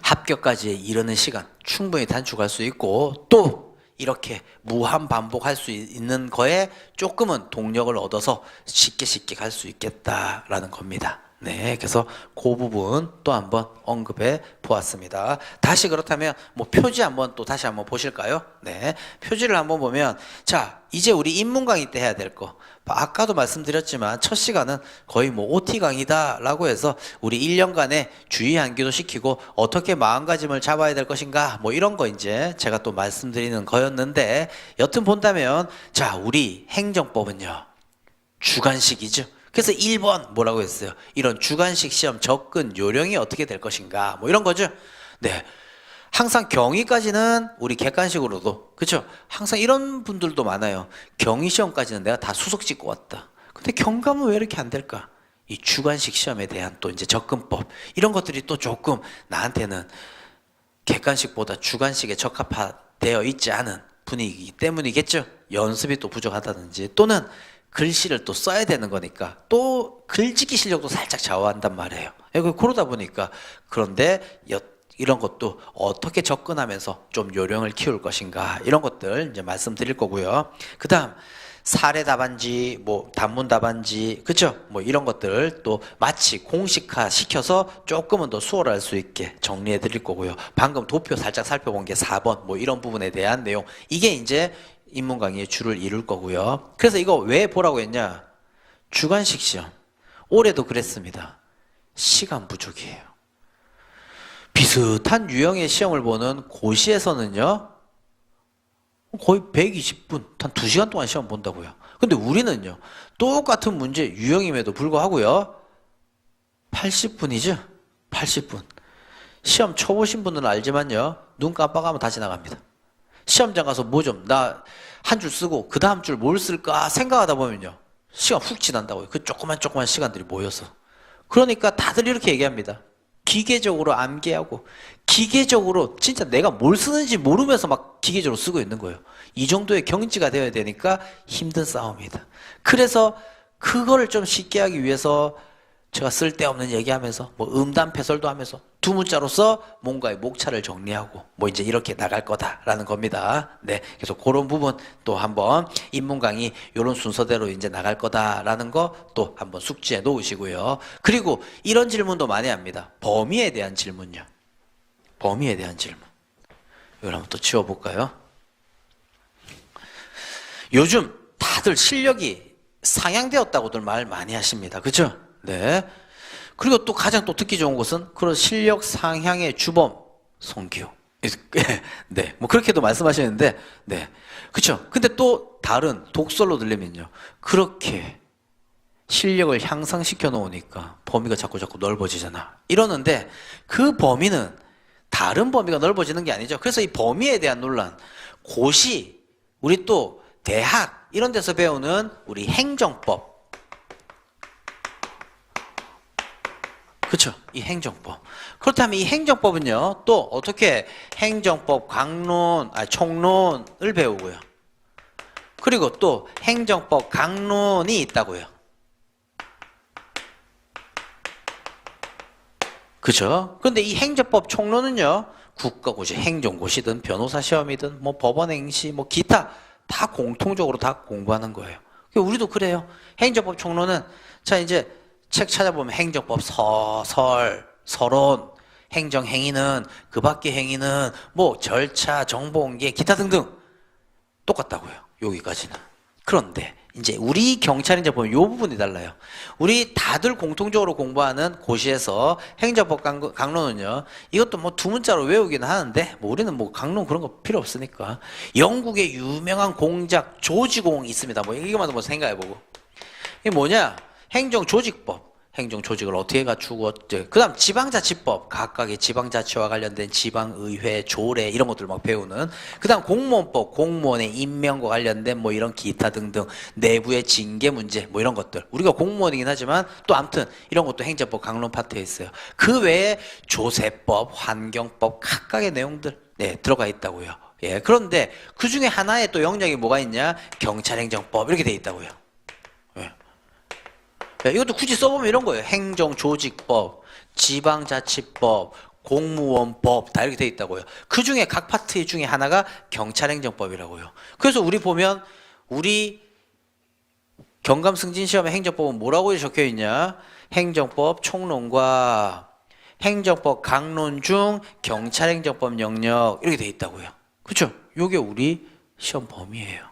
합격까지 이르는 시간 충분히 단축할 수 있고, 또 이렇게 무한 반복할 수 있는 거에 조금은 동력을 얻어서 쉽게 갈 수 있겠다라는 겁니다. 네, 그래서 그 부분 또 한번 언급해 보았습니다. 다시 그렇다면 뭐 표지 한번 또 다시 한번 보실까요? 네, 표지를 한번 보면, 자, 이제 우리 인문 강의 때 해야 될 거, 아까도 말씀드렸지만 첫 시간은 거의 뭐 OT 강의다라고 해서 우리 1년간에 주의 암기도 시키고 어떻게 마음가짐을 잡아야 될 것인가 뭐 이런 거 이제 제가 또 말씀드리는 거였는데, 여튼 본다면 자, 우리 행정법은요, 주관식이죠. 그래서 1번 뭐라고 했어요? 이런 주관식 시험 접근 요령이 어떻게 될 것인가 뭐 이런 거죠. 네, 항상 경위까지는 우리 객관식으로도, 그렇죠? 항상 이런 분들도 많아요. 경위 시험까지는 내가 다 수석 찍고 왔다. 근데 경감은 왜 이렇게 안 될까? 이 주관식 시험에 대한 또 이제 접근법, 이런 것들이 또 조금 나한테는 객관식보다 주관식에 적합되어 있지 않은 분위기이기 때문이겠죠. 연습이 또 부족하다든지, 또는 글씨를 또 써야 되는 거니까 또 글짓기 실력도 살짝 좌우한단 말이에요. 그러다 보니까, 그런데 이런 것도 어떻게 접근하면서 좀 요령을 키울 것인가, 이런 것들 이제 말씀드릴 거고요. 그 다음, 사례 답안지, 뭐 단문 답안지, 그쵸? 뭐 이런 것들 또 마치 공식화 시켜서 조금은 더 수월할 수 있게 정리해 드릴 거고요. 방금 도표 살짝 살펴본 게 4번 뭐 이런 부분에 대한 내용, 이게 이제 인문 강의의 주를 이룰 거고요. 그래서 이거 왜 보라고 했냐? 주관식 시험. 올해도 그랬습니다. 시간 부족이에요. 비슷한 유형의 시험을 보는 고시에서는요, 거의 120분, 한 2시간 동안 시험 본다고요. 근데 우리는요, 똑같은 문제 유형임에도 불구하고요, 80분이죠? 80분. 시험 쳐보신 분은 알지만요, 눈 깜빡하면 다시 나갑니다. 시험장 가서 뭐 좀, 나 한 줄 쓰고, 그 다음 줄 뭘 쓸까 생각하다 보면요, 시간 훅 지난다고요. 그 조그만 시간들이 모여서. 그러니까 다들 이렇게 얘기합니다. 기계적으로 암기하고 기계적으로 진짜 내가 뭘 쓰는지 모르면서 막 기계적으로 쓰고 있는 거예요. 이 정도의 경지가 되어야 되니까 힘든 싸움이다. 그래서 그거를 좀 쉽게 하기 위해서 제가 쓸데없는 얘기하면서 뭐 음담패설도 하면서 두 문자로서 뭔가의 목차를 정리하고 뭐 이제 이렇게 나갈 거다라는 겁니다. 네, 그래서 그런 부분 또 한번 인문 강의 이런 순서대로 이제 나갈 거다라는 거 또 한번 숙지해 놓으시고요. 그리고 이런 질문도 많이 합니다. 범위에 대한 질문요. 범위에 대한 질문. 이걸 한번 또 지워볼까요? 요즘 다들 실력이 상향되었다고들 말 많이 하십니다. 그죠? 네. 그리고 또 가장 또 듣기 좋은 것은 그런 실력 상향의 주범 송기호. 네, 뭐 그렇게도 말씀하시는데, 네, 그렇죠. 근데 또 다른 독설로 들리면요, 그렇게 실력을 향상시켜 놓으니까 범위가 자꾸 넓어지잖아. 이러는데 그 범위는 다른 범위가 넓어지는 게 아니죠. 그래서 이 범위에 대한 논란, 고시, 우리 또 대학 이런 데서 배우는 우리 행정법. 그렇죠. 이 행정법. 그렇다면 이 행정법은요, 또 어떻게 행정법 강론, 총론을 배우고요. 그리고 또 행정법 강론이 있다고요. 그렇죠. 근데 이 행정법 총론은요, 국가고시, 행정고시든 변호사 시험이든 뭐 법원행시, 뭐 기타 다 공통적으로 다 공부하는 거예요. 우리도 그래요. 행정법 총론은 자 이제 책 찾아보면 행정법 서설, 서론, 행정행위는 그 밖의 행위는 뭐 절차, 정보공개, 기타 등등 똑같다고요. 여기까지는. 그런데 이제 우리 경찰 이제 보면 이 부분이 달라요. 우리 다들 공통적으로 공부하는 고시에서 행정법 강론은요, 이것도 뭐 두 문자로 외우기는 하는데 뭐 우리는 뭐 강론 그런 거 필요 없으니까 영국의 유명한 공작 조지공이 있습니다. 뭐 이것만 한번 생각해보고, 이게 뭐냐? 행정조직법, 행정조직을 어떻게 갖추고, 그 다음 지방자치법, 각각의 지방자치와 관련된 지방의회, 조례 이런 것들 막 배우는, 그 다음 공무원법, 공무원의 임명과 관련된 뭐 이런 기타 등등 내부의 징계 문제 뭐 이런 것들, 우리가 공무원이긴 하지만 또 아무튼 이런 것도 행정법 강론 파트에 있어요. 그 외에 조세법, 환경법 각각의 내용들 네 들어가 있다고요. 예, 그런데 그 중에 하나의 또 영역이 뭐가 있냐? 경찰행정법 이렇게 돼 있다고요. 이것도 굳이 써보면 이런 거예요. 행정조직법, 지방자치법, 공무원법 다 이렇게 돼 있다고요. 그 중에 각 파트 중에 하나가 경찰행정법이라고요. 그래서 우리 보면 우리 경감승진시험의 행정법은 뭐라고 적혀 있냐? 행정법 총론과 행정법 강론 중 경찰행정법 영역 이렇게 돼 있다고요. 그렇죠? 이게 우리 시험 범위예요.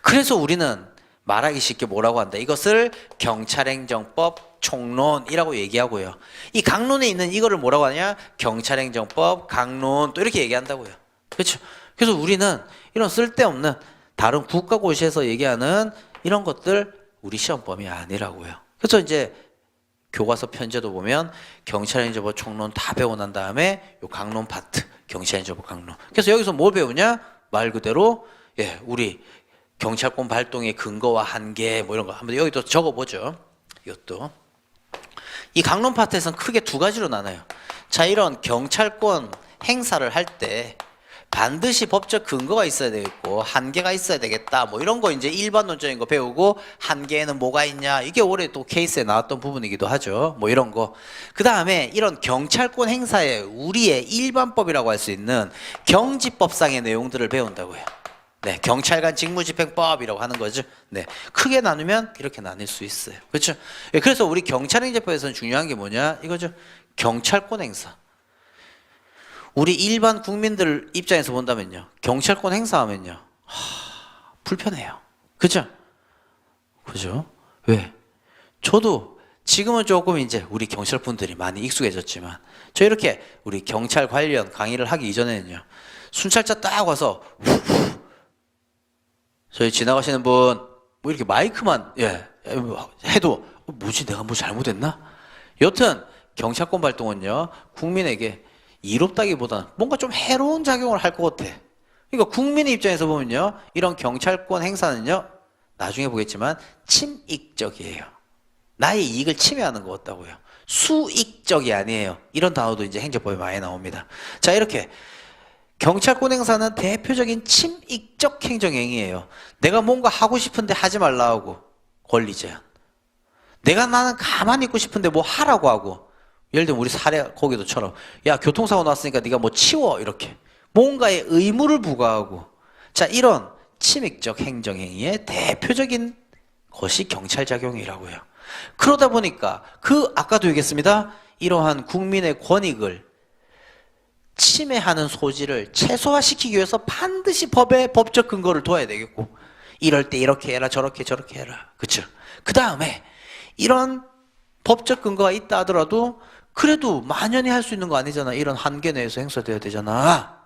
그래서 우리는 말하기 쉽게 뭐라고 한다? 이것을 경찰행정법 총론이라고 얘기하고요. 이 강론에 있는 이거를 뭐라고 하냐? 경찰행정법 강론 또 이렇게 얘기한다고요. 그렇죠? 그래서 우리는 이런 쓸데없는 다른 국가고시에서 얘기하는 이런 것들 우리 시험 범위 아니라고요. 그래서 이제 교과서 편제도 보면 경찰행정법 총론 다 배우고 난 다음에 요 강론 파트, 경찰행정법 강론. 그래서 여기서 뭘 배우냐? 말 그대로 예, 우리 경찰권 발동의 근거와 한계 뭐 이런 거 한번 여기도 적어보죠. 이것도 이 강론 파트에서는 크게 두 가지로 나눠요. 자, 이런 경찰권 행사를 할 때 반드시 법적 근거가 있어야 되겠고 한계가 있어야 되겠다 뭐 이런 거 이제 일반론적인 거 배우고, 한계에는 뭐가 있냐 이게 올해 또 케이스에 나왔던 부분이기도 하죠. 뭐 이런 거. 그 다음에 이런 경찰권 행사에 우리의 일반법이라고 할 수 있는 경지법상의 내용들을 배운다고요. 네, 경찰관 직무집행법이라고 하는 거죠. 네, 크게 나누면 이렇게 나눌 수 있어요. 그렇죠? 예, 그래서 우리 경찰행정법에서는 중요한 게 뭐냐? 이거죠. 경찰권 행사. 우리 일반 국민들 입장에서 본다면요. 경찰권 행사하면요. 불편해요. 그죠? 그죠? 왜? 저도 지금은 조금 이제 우리 경찰분들이 많이 익숙해졌지만 저 이렇게 우리 경찰 관련 강의를 하기 이전에는요. 순찰차 딱 와서 후, 저희 지나가시는 분 뭐 이렇게 마이크만 해도 뭐지 내가 뭐 잘못했나? 여튼 경찰권 발동은요. 국민에게 이롭다기보다는 뭔가 좀 해로운 작용을 할 것 같아. 그러니까 국민의 입장에서 보면요. 이런 경찰권 행사는요. 나중에 보겠지만 침익적이에요. 나의 이익을 침해하는 것 같다고요. 수익적이 아니에요. 이런 단어도 이제 행정법에 많이 나옵니다. 자, 이렇게 경찰권 행사는 대표적인 침익적 행정행위예요. 내가 뭔가 하고 싶은데 하지 말라 하고 권리 제한. 내가 나는 가만히 있고 싶은데 뭐 하라고 하고 예를 들면 우리 사례 거기도처럼 야 교통사고 났으니까 네가 뭐 치워 이렇게 뭔가의 의무를 부과하고 자 이런 침익적 행정행위의 대표적인 것이 경찰작용이라고요. 그러다 보니까 아까도 얘기했습니다. 이러한 국민의 권익을 침해하는 소지를 최소화시키기 위해서 반드시 법적 근거를 둬야 되겠고 이럴 때 이렇게 해라 저렇게 해라. 그렇죠? 그 다음에 이런 법적 근거가 있다 하더라도 그래도 만연히 할 수 있는 거 아니잖아. 이런 한계 내에서 행사돼야 되잖아.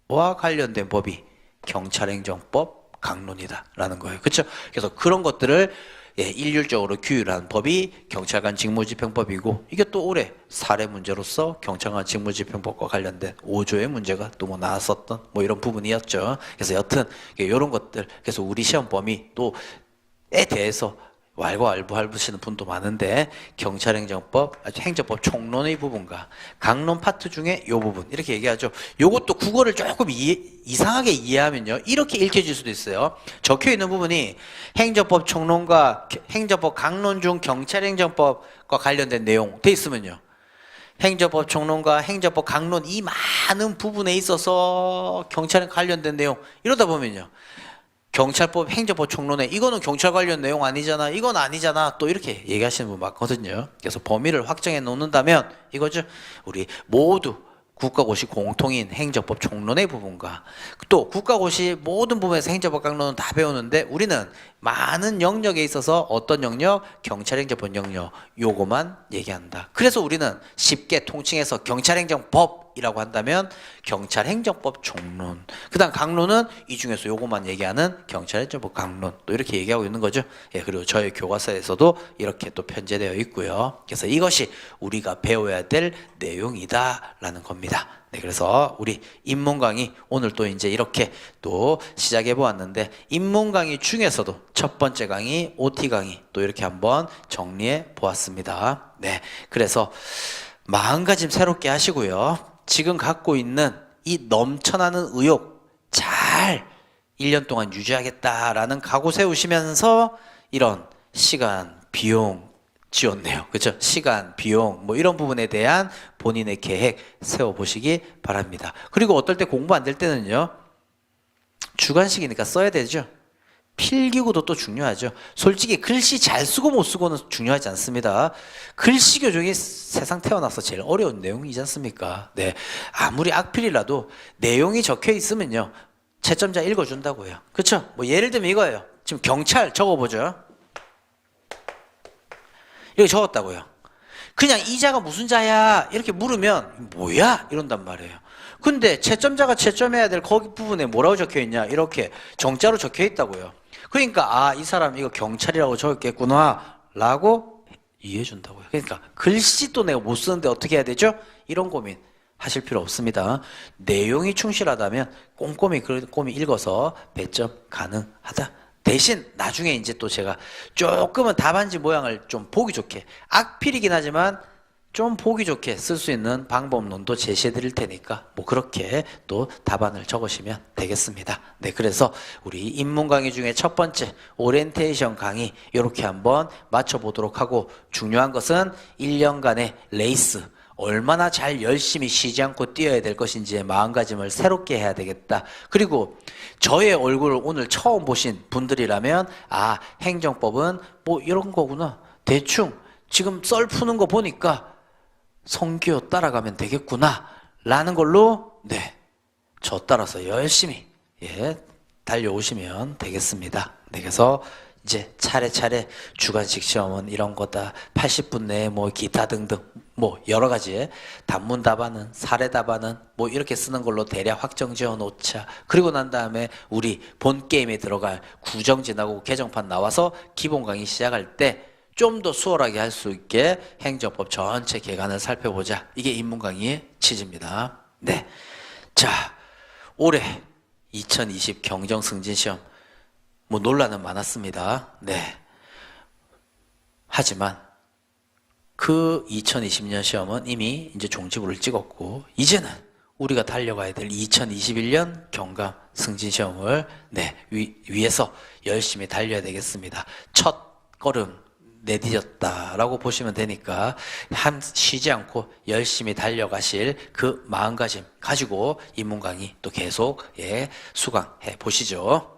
와 관련된 법이 경찰행정법 강론이다라는 거예요. 그렇죠? 그래서 그런 것들을 일률적으로 규율한 법이 경찰관 직무집행법이고 이게 또 올해 사례 문제로서 경찰관 직무집행법과 관련된 5조의 문제가 또 뭐 나왔었던 뭐 이런 부분이었죠. 그래서 여튼 이런 것들 그래서 우리 시험 범위 또에 대해서 왈가왈부하시는 분도 많은데 경찰행정법, 행정법 총론의 부분과 강론 파트 중에 이 부분 이렇게 얘기하죠. 요것도 국어를 조금 이상하게 이해하면요 이렇게 읽혀질 수도 있어요. 적혀있는 부분이 행정법 총론과 행정법 강론 중 경찰행정법과 관련된 내용 돼 있으면요 행정법 총론과 행정법 강론 이 많은 부분에 있어서 경찰에 관련된 내용 이러다 보면요 경찰법, 행정법 총론에 이거는 경찰 관련 내용 아니잖아. 이건 아니잖아. 또 이렇게 얘기하시는 분 많거든요. 그래서 범위를 확정해 놓는다면 이거죠. 우리 모두 국가고시 공통인 행정법 총론의 부분과 또 국가고시 모든 부분에서 행정법 강론은 다 배우는데 우리는 많은 영역에 있어서 어떤 영역? 경찰행정법 영역 요거만 얘기한다. 그래서 우리는 쉽게 통칭해서 경찰행정법이라고 한다면 경찰행정법 총론 그 다음 강론은 이 중에서 요거만 얘기하는 경찰행정법 강론 또 이렇게 얘기하고 있는 거죠. 그리고 저희 교과서에서도 이렇게 또 편제되어 있고요. 그래서 이것이 우리가 배워야 될 내용이다라는 겁니다. 네, 그래서 우리 인문 강의 오늘 또 이제 이렇게 또 시작해 보았는데 인문 강의 중에서도 첫 번째 강의, OT 강의 또 이렇게 한번 정리해 보았습니다. 네, 그래서 마음가짐 새롭게 하시고요. 지금 갖고 있는 이 넘쳐나는 의욕 잘 1년 동안 유지하겠다라는 각오 세우시면서 이런 시간, 비용 지었네요. 그렇죠? 시간, 비용 뭐 이런 부분에 대한 본인의 계획 세워보시기 바랍니다. 그리고 어떨 때 공부 안 될 때는요. 주관식이니까 써야 되죠. 필기구도 또 중요하죠. 솔직히 글씨 잘 쓰고 못 쓰고는 중요하지 않습니다. 글씨 교정이 세상 태어나서 제일 어려운 내용이지 않습니까? 네, 아무리 악필이라도 내용이 적혀 있으면요. 채점자 읽어준다고요. 그렇죠? 뭐 예를 들면 이거예요. 지금 경찰 적어보죠. 이렇게 적었다고요. 그냥 이 자가 무슨 자야 이렇게 물으면 뭐야 이런단 말이에요. 근데 채점자가 채점해야 될 거기 부분에 뭐라고 적혀 있냐 이렇게 정자로 적혀 있다고요. 그러니까 이 사람 이거 경찰이라고 적었겠구나 라고 이해해 준다고요. 그러니까 글씨도 내가 못 쓰는데 어떻게 해야 되죠? 이런 고민 하실 필요 없습니다. 내용이 충실하다면 꼼꼼히 읽어서 배점 가능하다. 대신 나중에 이제 또 제가 조금은 답안지 모양을 좀 보기 좋게 악필이긴 하지만 좀 보기 좋게 쓸 수 있는 방법론도 제시해 드릴 테니까 뭐 그렇게 또 답안을 적으시면 되겠습니다. 네, 그래서 우리 인문 강의 중에 첫 번째 오리엔테이션 강의 이렇게 한번 맞춰보도록 하고 중요한 것은 1년간의 레이스 얼마나 잘 열심히 쉬지 않고 뛰어야 될 것인지의 마음가짐을 새롭게 해야 되겠다. 그리고 저의 얼굴을 오늘 처음 보신 분들이라면 아, 행정법은 뭐 이런 거구나. 대충 지금 썰 푸는 거 보니까 성교 따라가면 되겠구나 라는 걸로 네, 저 따라서 열심히 달려오시면 되겠습니다. 네, 그래서 이제 차례차례 주관식 시험은 이런 거다, 80분 내에 뭐 기타 등등 뭐 여러 가지 단문 답안은, 사례 답안은 뭐 이렇게 쓰는 걸로 대략 확정 지어 놓자. 그리고 난 다음에 우리 본 게임에 들어갈 구정 지나고 개정판 나와서 기본 강의 시작할 때 좀 더 수월하게 할 수 있게 행정법 전체 개관을 살펴보자. 이게 인문 강의의 취지입니다. 네. 자, 올해 2020 경정 승진 시험 뭐 논란은 많았습니다. 네. 하지만 그 2020년 시험은 이미 이제 종지부를 찍었고 이제는 우리가 달려가야 될 2021년 경감 승진 시험을 위해서 열심히 달려야 되겠습니다. 첫 걸음 내디뎠다라고 보시면 되니까 쉬지 않고 열심히 달려가실 그 마음가짐 가지고 인문 강의 또 계속 수강해 보시죠.